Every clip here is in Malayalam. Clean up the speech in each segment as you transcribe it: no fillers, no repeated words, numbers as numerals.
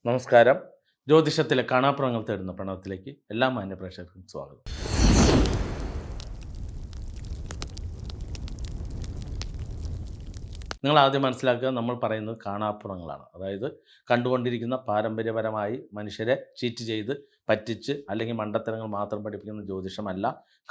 നമസ്കാരം. ജ്യോതിഷത്തിലെ കാണാപ്പുറങ്ങൾ തേടുന്ന പ്രണവത്തിലേക്ക് എല്ലാ മാന്യ പ്രേക്ഷകർക്കും സ്വാഗതം. നിങ്ങൾ ആദ്യം മനസ്സിലാക്കുക, നമ്മൾ പറയുന്നത് കാണാപ്പുറങ്ങളാണ്. അതായത് കണ്ടുകൊണ്ടിരിക്കുന്ന പാരമ്പര്യപരമായി മനുഷ്യരെ ചീറ്റ് ചെയ്ത് പറ്റിച്ച് അല്ലെങ്കിൽ മണ്ടത്തരങ്ങൾ മാത്രം പഠിപ്പിക്കുന്ന ജ്യോതിഷമല്ല.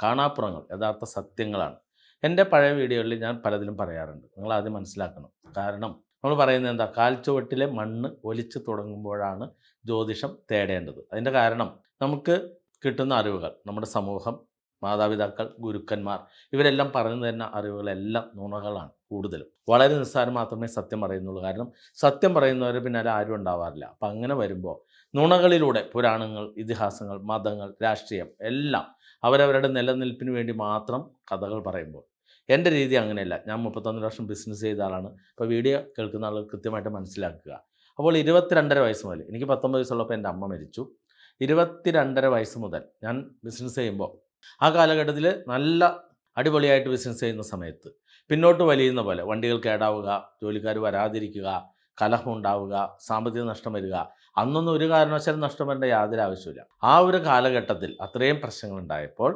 കാണാപ്പുറങ്ങൾ യഥാർത്ഥ സത്യങ്ങളാണ്. എൻ്റെ പഴയ വീഡിയോകളിൽ ഞാൻ പലതിലും പറയാറുണ്ട്. നിങ്ങൾ ആദ്യം മനസ്സിലാക്കണം. കാരണം നമ്മൾ പറയുന്നത് എന്താ, കാൽച്ചുവട്ടിലെ മണ്ണ് ഒലിച്ച് തുടങ്ങുമ്പോഴാണ് ജ്യോതിഷം തേടേണ്ടത്. അതിൻ്റെ കാരണം നമുക്ക് കിട്ടുന്ന അറിവുകൾ, നമ്മുടെ സമൂഹം, മാതാപിതാക്കൾ, ഗുരുക്കന്മാർ ഇവരെല്ലാം പറഞ്ഞു തരുന്ന അറിവുകളെല്ലാം നുണകളാണ് കൂടുതലും. വളരെ നിസ്സാരം മാത്രമേ സത്യം പറയുന്നുള്ളൂ. കാരണം സത്യം പറയുന്നവർ പിന്നാലെ ആരും ഉണ്ടാവാറില്ല. അപ്പം അങ്ങനെ വരുമ്പോൾ നുണകളിലൂടെ പുരാണങ്ങൾ, ഇതിഹാസങ്ങൾ, മതങ്ങൾ, രാഷ്ട്രീയം എല്ലാം അവരവരുടെ നിലനിൽപ്പിന് വേണ്ടി മാത്രം കഥകൾ പറയുമ്പോൾ എൻ്റെ രീതി അങ്ങനെയല്ല. ഞാൻ 31 വർഷം ബിസിനസ് ചെയ്ത ആളാണ്. അപ്പോൾ വീഡിയോ കേൾക്കുന്ന ആളുകൾ കൃത്യമായിട്ട് മനസ്സിലാക്കുക. അപ്പോൾ 22.5 വയസ്സ് മുതൽ, എനിക്ക് 19 വയസ്സുള്ളപ്പോൾ എൻ്റെ അമ്മ മരിച്ചു. 22.5 വയസ്സ് മുതൽ ഞാൻ ബിസിനസ് ചെയ്യുമ്പോൾ, ആ കാലഘട്ടത്തിൽ നല്ല അടിപൊളിയായിട്ട് ബിസിനസ് ചെയ്യുന്ന സമയത്ത് പിന്നോട്ട് വലിയുന്ന പോലെ വണ്ടികൾ കേടാവുക, ജോലിക്കാർ വരാതിരിക്കുക, കലഹമുണ്ടാവുക, സാമ്പത്തിക നഷ്ടം വരിക, അന്നൊന്നും ഒരു കാരണവശാലും നഷ്ടം വരേണ്ട യാതൊരു ആവശ്യമില്ല. ആ ഒരു കാലഘട്ടത്തിൽ അത്രയും പ്രശ്നങ്ങളുണ്ടായപ്പോൾ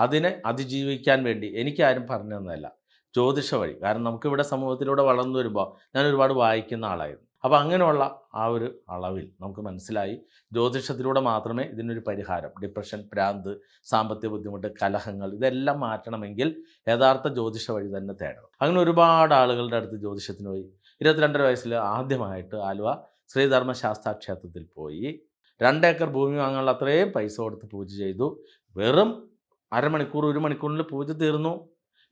അതിനെ അതിജീവിക്കാൻ വേണ്ടി എനിക്കാരും പറഞ്ഞു തന്നതല്ല, ജ്യോതിഷ വഴി. കാരണം നമുക്കിവിടെ സമൂഹത്തിലൂടെ വളർന്നു വരുമ്പോൾ ഞാൻ ഒരുപാട് വായിക്കുന്ന ആളായിരുന്നു. അപ്പോൾ അങ്ങനെയുള്ള ആ ഒരു അളവിൽ നമുക്ക് മനസ്സിലായി, ജ്യോതിഷത്തിലൂടെ മാത്രമേ ഇതിനൊരു പരിഹാരം, ഡിപ്രഷൻ, ഭ്രാന്ത്, സാമ്പത്തിക ബുദ്ധിമുട്ട്, കലഹങ്ങൾ ഇതെല്ലാം മാറ്റണമെങ്കിൽ യഥാർത്ഥ ജ്യോതിഷ വഴി തന്നെ തേടണം. അങ്ങനെ ഒരുപാട് ആളുകളുടെ അടുത്ത് ജ്യോതിഷത്തിന് പോയി. 22 വയസ്സിൽ ആദ്യമായിട്ട് ആലുവ ശ്രീധർമ്മശാസ്താ ക്ഷേത്രത്തിൽ പോയി 2 ഏക്കർ ഭൂമി വാങ്ങാനുള്ള അത്രയും പൈസ കൊടുത്ത് പൂജ ചെയ്തു. വെറും അരമണിക്കൂർ, 1 മണിക്കൂറിൽ പൂജ തീർന്നു.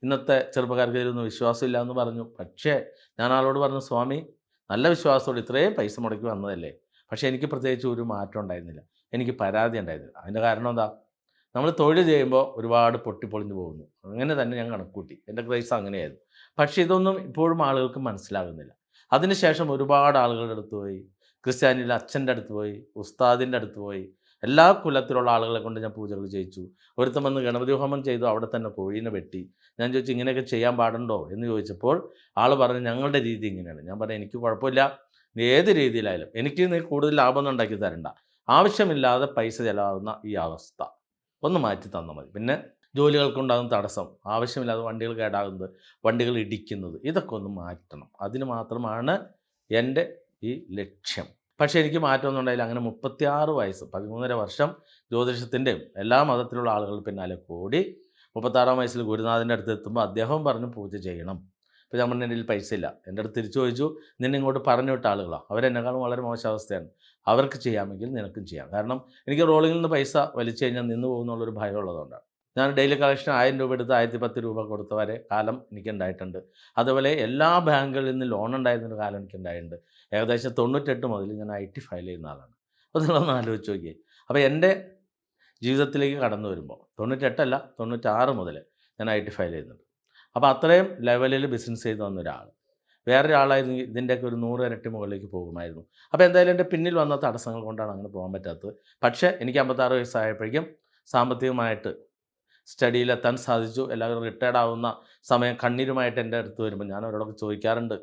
ഇന്നത്തെ ചെറുപ്പക്കാർക്ക് ഇതിലൊന്നും വിശ്വാസമില്ല എന്ന് പറഞ്ഞു. പക്ഷേ ഞാൻ ആളോട് പറഞ്ഞു, സ്വാമി, നല്ല വിശ്വാസത്തോടെ ഇത്രയും പൈസ മുടക്കി വന്നതല്ലേ, പക്ഷേ എനിക്ക് പ്രത്യേകിച്ച് ഒരു മാറ്റം ഉണ്ടായിരുന്നില്ല, എനിക്ക് പരാതി ഉണ്ടായിരുന്നില്ല. അതിൻ്റെ കാരണം എന്താ, നമ്മൾ തൊഴിൽ ചെയ്യുമ്പോൾ ഒരുപാട് പൊട്ടിപ്പൊളിഞ്ഞു പോകുന്നു. അങ്ങനെ തന്നെ ഞാൻ കണക്കൂട്ടി. എൻ്റെ ക്രൈസ് അങ്ങനെയായിരുന്നു. പക്ഷേ ഇതൊന്നും ഇപ്പോഴും ആളുകൾക്ക് മനസ്സിലാകുന്നില്ല. അതിനുശേഷം ഒരുപാട് ആളുകളുടെ അടുത്ത് പോയി, ക്രിസ്ത്യാനിയിലെ അച്ഛൻ്റെ അടുത്ത് പോയി, ഉസ്താദിൻ്റെ അടുത്ത് പോയി, എല്ലാ കുലത്തിലുള്ള ആളുകളെ കൊണ്ട് ഞാൻ പൂജകൾ ചെയ്യിച്ചു. ഒരുത്തൻ വന്ന് ഗണപതി ഹോമം ചെയ്തു, അവിടെ തന്നെ കോഴീനെ വെട്ടി. ഞാൻ ചോദിച്ചു, ഇങ്ങനെയൊക്കെ ചെയ്യാൻ പാടുണ്ടോ എന്ന് ചോദിച്ചപ്പോൾ ആൾ പറഞ്ഞു, ഞങ്ങളുടെ രീതി ഇങ്ങനെയാണ്. ഞാൻ പറഞ്ഞു, എനിക്ക് കുഴപ്പമില്ല, നീ ഏത് രീതിയിലായാലും എനിക്ക് നീ കൂടുതൽ ലാഭമൊന്നും ഉണ്ടാക്കി തരണ്ട, ആവശ്യമില്ലാതെ പൈസ ചിലവാകുന്ന ഈ അവസ്ഥ ഒന്ന് മാറ്റി തന്നാൽ മതി. പിന്നെ ജോലികൾക്കുണ്ടാകുന്ന തടസ്സം, ആവശ്യമില്ലാതെ വണ്ടികൾ കേടാകുന്നത്, വണ്ടികൾ ഇടിക്കുന്നത്, ഇതൊക്കെ ഒന്ന് മാറ്റണം. അതിന് മാത്രമാണ് എൻ്റെ ഈ ലക്ഷ്യം. പക്ഷേ എനിക്ക് മാറ്റമൊന്നും ഉണ്ടായില്ല. അങ്ങനെ 36 വയസ്സ്, 13.5 വർഷം ജ്യോതിഷത്തിൻ്റെയും എല്ലാ മതത്തിലുള്ള ആളുകൾ പിന്നാലെ കൂടി 36-ാം വയസ്സിൽ ഗുരുനാഥൻ്റെ അടുത്ത് എത്തുമ്പോൾ അദ്ദേഹം പറഞ്ഞു പൂജ ചെയ്യണം. അപ്പോൾ ഞാൻ പറഞ്ഞ, എൻ്റെ കയ്യിൽ പൈസ ഇല്ല. എൻ്റെ അടുത്ത് തിരിച്ചു ചോദിച്ചു, നിന്നെ ഇങ്ങോട്ട് പറഞ്ഞു വിട്ട ആളുകളാണ്, അവരെന്നെക്കാളും വളരെ മോശം അവസ്ഥയാണ്, അവർക്ക് ചെയ്യാമെങ്കിൽ നിനക്കും ചെയ്യാം. കാരണം എനിക്ക് റോളിങ്ങിൽ നിന്ന് പൈസ വലിച്ചു കഴിഞ്ഞാൽ നിന്ന് പോകുന്നുള്ളൊരു ഭയം ഉള്ളതുകൊണ്ടാണ്. ഞാൻ ഡെയിലി കളക്ഷൻ 1000 രൂപ എടുത്ത് 1010 രൂപ കൊടുത്തവരെ കാലം എനിക്കുണ്ടായിട്ടുണ്ട്. അതുപോലെ എല്ലാ ബാങ്കുകളിൽ നിന്ന് ലോൺ ഉണ്ടായിരുന്നൊരു കാലം എനിക്കുണ്ടായിട്ടുണ്ട്. ഏകദേശം 98 മുതൽ ഞാൻ IT ഫയൽ ചെയ്യുന്ന ആളാണ്. അപ്പോൾ നിങ്ങളൊന്ന് ആലോചിച്ച് നോക്കിയേ. അപ്പോൾ എൻ്റെ ജീവിതത്തിലേക്ക് കടന്നു വരുമ്പോൾ 98 96 മുതൽ ഞാൻ IT ഫയൽ ചെയ്യുന്നുണ്ട്. അപ്പോൾ അത്രയും ലെവലിൽ ബിസിനസ് ചെയ്ത് വന്ന ഒരാൾ. വേറൊരാളായിരുന്നെങ്കിൽ ഇതിൻ്റെയൊക്കെ ഒരു 100 ഇരട്ടി മുകളിലേക്ക് പോകുമായിരുന്നു. അപ്പോൾ എന്തായാലും എൻ്റെ പിന്നിൽ വന്ന തടസ്സങ്ങൾ കൊണ്ടാണ് അങ്ങനെ പോകാൻ പറ്റാത്തത്. പക്ഷേ എനിക്ക് 56 വയസ്സായപ്പോഴേക്കും സാമ്പത്തികമായിട്ട് സ്റ്റഡിയിലെത്താൻ സാധിച്ചു. എല്ലാവരും റിട്ടയർഡ് ആവുന്ന സമയം കണ്ണീരുമായിട്ട് എൻ്റെ അടുത്ത് വരുമ്പോൾ ഞാൻ അവരോടൊക്കെ ചോദിക്കാറുണ്ട്,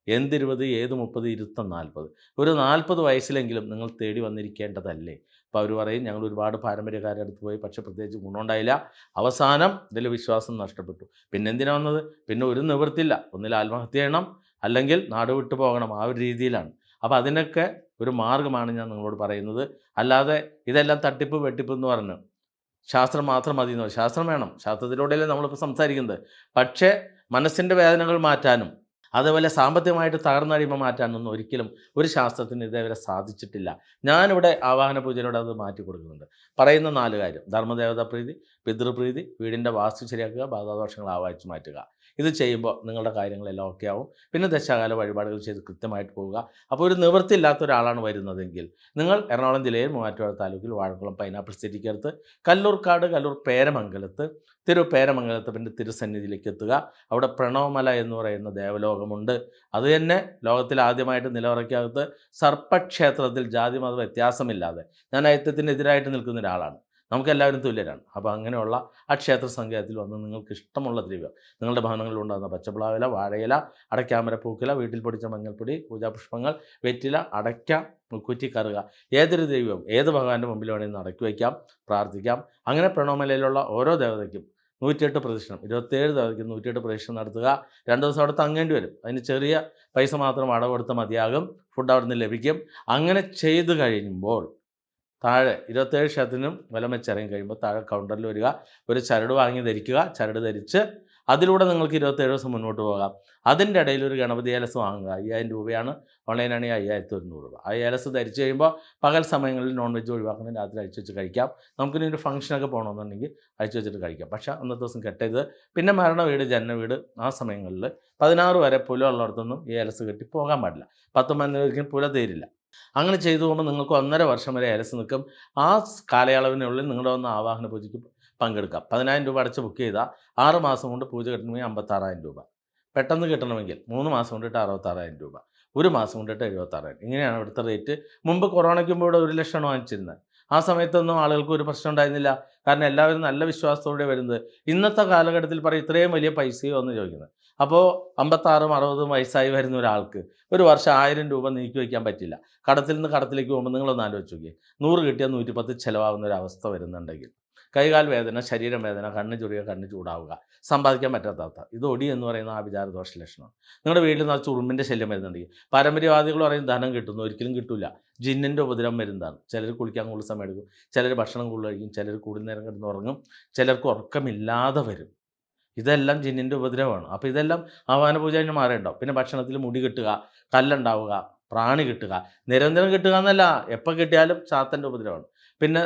എന്ത് 20, ഏത് 30, ഇരുത്തം 40, ഒരു 40 വയസ്സിലെങ്കിലും നിങ്ങൾ തേടി വന്നിരിക്കേണ്ടതല്ലേ? അപ്പോൾ അവർ പറയും, ഞങ്ങൾ ഒരുപാട് പാരമ്പര്യക്കാരുടെ അടുത്ത് പോയി, പക്ഷേ പ്രത്യേകിച്ച് ഗുണമുണ്ടായില്ല, അവസാനം ഇതിൽ വിശ്വാസം നഷ്ടപ്പെട്ടു. പിന്നെ എന്തിനാ വന്നത്? പിന്നെ ഒരു നിവൃത്തിയില്ല, ഒന്നിൽ ആത്മഹത്യ ചെയ്യണം, അല്ലെങ്കിൽ നാട് വിട്ടു പോകണം, ആ ഒരു രീതിയിലാണ്. അപ്പോൾ അതിനൊക്കെ ഒരു മാർഗ്ഗമാണ് ഞാൻ നിങ്ങളോട് പറയുന്നത്. അല്ലാതെ ഇതെല്ലാം തട്ടിപ്പ് വെട്ടിപ്പ് എന്ന് പറഞ്ഞു ശാസ്ത്രം മാത്രം മതി എന്നോ, ശാസ്ത്രം വേണം, ശാസ്ത്രത്തിലൂടെയല്ലേ നമ്മളിപ്പോൾ സംസാരിക്കുന്നത്. പക്ഷേ മനസ്സിൻ്റെ വേദനകൾ മാറ്റാനും അതുപോലെ സാമ്പത്തികമായിട്ട് തകർന്നടിയുമ്പോൾ മാറ്റാനൊന്നും ഒരിക്കലും ഒരു ശാസ്ത്രത്തിന് ഇതേവരെ സാധിച്ചിട്ടില്ല. ഞാനിവിടെ ആവാഹന പൂജയിലൂടെ അത് മാറ്റി കൊടുക്കുന്നുണ്ട്. പറയുന്ന 4 കാര്യം: ധർമ്മദേവതാ പ്രീതി, പിതൃപ്രീതി, വീടിൻ്റെ വാസ്തു ശരിയാക്കുക, ബാധാദോഷങ്ങൾ ആവാഹിച്ച് മാറ്റുക. ഇത് ചെയ്യുമ്പോൾ നിങ്ങളുടെ കാര്യങ്ങളെല്ലാം ഓക്കെ ആവും. പിന്നെ ദശാകാല വഴിപാടുകൾ ചെയ്ത് കൃത്യമായിട്ട് പോവുക. അപ്പോൾ ഒരു നിവൃത്തിയില്ലാത്ത ഒരാളാണ് വരുന്നതെങ്കിൽ നിങ്ങൾ എറണാകുളം ജില്ലയിൽ മൂവാറ്റുപുഴ താലൂക്കിൽ വാഴക്കുളം പൈനാപ്പിൾ സിറ്റിക്കടുത്ത് കല്ലൂർക്കാട്, കല്ലൂർ പേരമംഗലത്ത്, പേരമംഗലത്ത് പിന്നെ തിരുസന്നിധിയിലേക്ക് എത്തുക. അവിടെ പ്രണവമല എന്ന് പറയുന്ന ദേവലോകമുണ്ട്. അത് തന്നെ ലോകത്തിൽ ആദ്യമായിട്ട് നിലവറയ്ക്കകത്ത് സർപ്പക്ഷേത്രത്തിൽ ജാതി മത വ്യത്യാസമില്ലാതെ, ഞാൻ ഐക്യത്തിനെതിരായിട്ട് നിൽക്കുന്ന ഒരാളാണ്, നമുക്കെല്ലാവരും തുല്യരാണ്. അപ്പോൾ അങ്ങനെയുള്ള ആ ക്ഷേത്ര സങ്കേതത്തിൽ വന്ന് നിങ്ങൾക്ക് ഇഷ്ടമുള്ള ദ്രവ്യം, നിങ്ങളുടെ ഭവനങ്ങളിൽ ഉണ്ടാകുന്ന പച്ചപ്ലാവില, വാഴയില, അടയ്ക്കാമര പൂക്കില, വീട്ടിൽ പൊടിച്ച മഞ്ഞൾപ്പൊടി, പൂജാപുഷ്പങ്ങൾ, വെറ്റില, അടയ്ക്ക, മുക്കുറ്റി, കറുക, ഏതൊരു ദൈവവും ഏത് ഭഗവാന്റെ മുമ്പിൽ വേണമെങ്കിൽ നടക്കി വയ്ക്കാം, പ്രാർത്ഥിക്കാം. അങ്ങനെ പ്രണവമലയിലുള്ള ഓരോ ദേവതയ്ക്കും 108 പ്രദക്ഷിണം, 27 ദേവതയ്ക്കും 108 പ്രദക്ഷിണം നടത്തുക. 2 ദിവസം അവിടെ തങ്ങേണ്ടി വരും. അതിന് ചെറിയ പൈസ മാത്രം അടവ് കൊടുത്താൽ മതിയാകും. ഫുഡ് അവിടെ നിന്ന് ലഭിക്കും. അങ്ങനെ ചെയ്ത് കഴിയുമ്പോൾ താഴെ 27 ക്ഷേത്രത്തിനും വലം വെച്ചിറങ്ങി കഴിയുമ്പോൾ താഴെ കൗണ്ടറിൽ വരിക, ഒരു ചരട് വാങ്ങി ധരിക്കുക. ചരട് ധരിച്ച് അതിലൂടെ നിങ്ങൾക്ക് 27 ദിവസം മുന്നോട്ട് പോകാം. അതിൻ്റെ ഇടയിൽ ഒരു ഗണപതി ഏലസ് വാങ്ങുക. 5000 രൂപയാണ്. ഓൺലൈനാണെങ്കിൽ 5100 രൂപ. ആ ഏലസ് ധരിച്ച് കഴിയുമ്പോൾ പകൽ സമയങ്ങളിൽ നോൺ വെജ് ഒഴിവാക്കണം. രാത്രി അഴിച്ചു വെച്ച് കഴിക്കാം. നമുക്കിനി ഒരു ഫംഗ്ഷനൊക്കെ പോകണമെന്നുണ്ടെങ്കിൽ അഴിച്ചു വെച്ചിട്ട് കഴിക്കാം. പക്ഷേ അന്നത്തെ ദിവസം കെട്ടരുത്. പിന്നെ മരണ വീട്, ജനന വീട്, ആ സമയങ്ങളിൽ 16 വരെ പുല ഉള്ളിടത്തൊന്നും ഈ ഏലസ് കെട്ടി പോകാൻ പാടില്ല. 10 മണി ഒരിക്കലും പുല തീരില്ല. അങ്ങനെ ചെയ്തു പോകുമ്പോൾ നിങ്ങൾക്ക് 1.5 വർഷം വരെ ഏലസ് നിൽക്കും. ആ കാലയളവിനുള്ളിൽ നിങ്ങളുടെ ഒന്ന് ആവാഹന പൂജയ്ക്ക് പങ്കെടുക്കാം. 10,000 രൂപ അടച്ച് ബുക്ക് ചെയ്താൽ 6 മാസം കൊണ്ട് പൂജ കിട്ടണമെങ്കിൽ 56,000 രൂപ. പെട്ടെന്ന് കിട്ടണമെങ്കിൽ 3 മാസം കൊണ്ടിട്ട് 66,000 രൂപ, 1 മാസം കൊണ്ടിട്ട് 76,000. ഇങ്ങനെയാണ് ഇവിടുത്തെ റേറ്റ്. മുമ്പ് കൊറോണയ്ക്ക് മുമ്പ് ഇവിടെ 1,00,000 വാങ്ങിച്ചിരുന്നത്. ആ സമയത്തൊന്നും ആളുകൾക്ക് ഒരു പ്രശ്നം ഉണ്ടായിരുന്നില്ല. കാരണം എല്ലാവരും നല്ല വിശ്വാസത്തോടെ വരുന്നത്. ഇന്നത്തെ കാലഘട്ടത്തിൽ പറയും ഇത്രയും വലിയ പൈസയോ എന്ന് ചോദിക്കുന്നത്. അപ്പോൾ 56ഉം 60ഉം വയസ്സായി വരുന്ന ഒരാൾക്ക് ഒരു വർഷം 1000 രൂപ നീക്കി വയ്ക്കാൻ പറ്റില്ല. കടത്തിൽ നിന്ന് കടത്തിലേക്ക് പോകുമ്പോൾ നിങ്ങളൊന്ന് ആലോചിച്ച് നോക്കിയേ. 100 കിട്ടിയാൽ 110 ചിലവാകുന്ന ഒരു അവസ്ഥ വരുന്നുണ്ടെങ്കിൽ, കൈകാൽ വേദന, ശരീരം വേദന, കണ്ണ് ചൊറിയുക, കണ്ണ് ചൂടാവുക, സമ്പാദിക്കാൻ പറ്റാത്ത അവസ്ഥ, ഇത് ഒടി എന്ന് പറയുന്ന ആഭിചാര ദോഷ ലക്ഷണമാണ്. നിങ്ങളുടെ വീട്ടിൽ നിറച്ച് ഉറുമ്പിൻ്റെ ശല്യം വരുന്നുണ്ടെങ്കിൽ, പാരമ്പര്യവാദികൾ പറയും ധനം കിട്ടുന്നു, ഒരിക്കലും കിട്ടില്ല. ജിന്നിൻ്റെ ഉപദ്രവം വരുന്നതാണ്. ചിലർ കുളിക്കാൻ കൂടുതൽ സമയം എടുക്കും, ചിലർ ഭക്ഷണം കൂടുതൽ കഴിക്കും, ചിലർ കൂടുതൽ നേരം കിടന്ന് ഉറങ്ങും, ചിലർക്ക് ഉറക്കമില്ലാതെ വരും. ഇതെല്ലാം ജിന്നിൻ്റെ ഉപദ്രവമാണ്. അപ്പോൾ ഇതെല്ലാം ആവാഹന പൂജ കഴിഞ്ഞ് മാറേണ്ടാവും. പിന്നെ ഭക്ഷണത്തിൽ മുടി കിട്ടുക, കല്ലുണ്ടാവുക, പ്രാണി കിട്ടുക, നിരന്തരം കിട്ടുക എന്നല്ല, എപ്പോൾ കിട്ടിയാലും ചാത്തൻ്റെ ഉപദ്രവമാണ്. പിന്നെ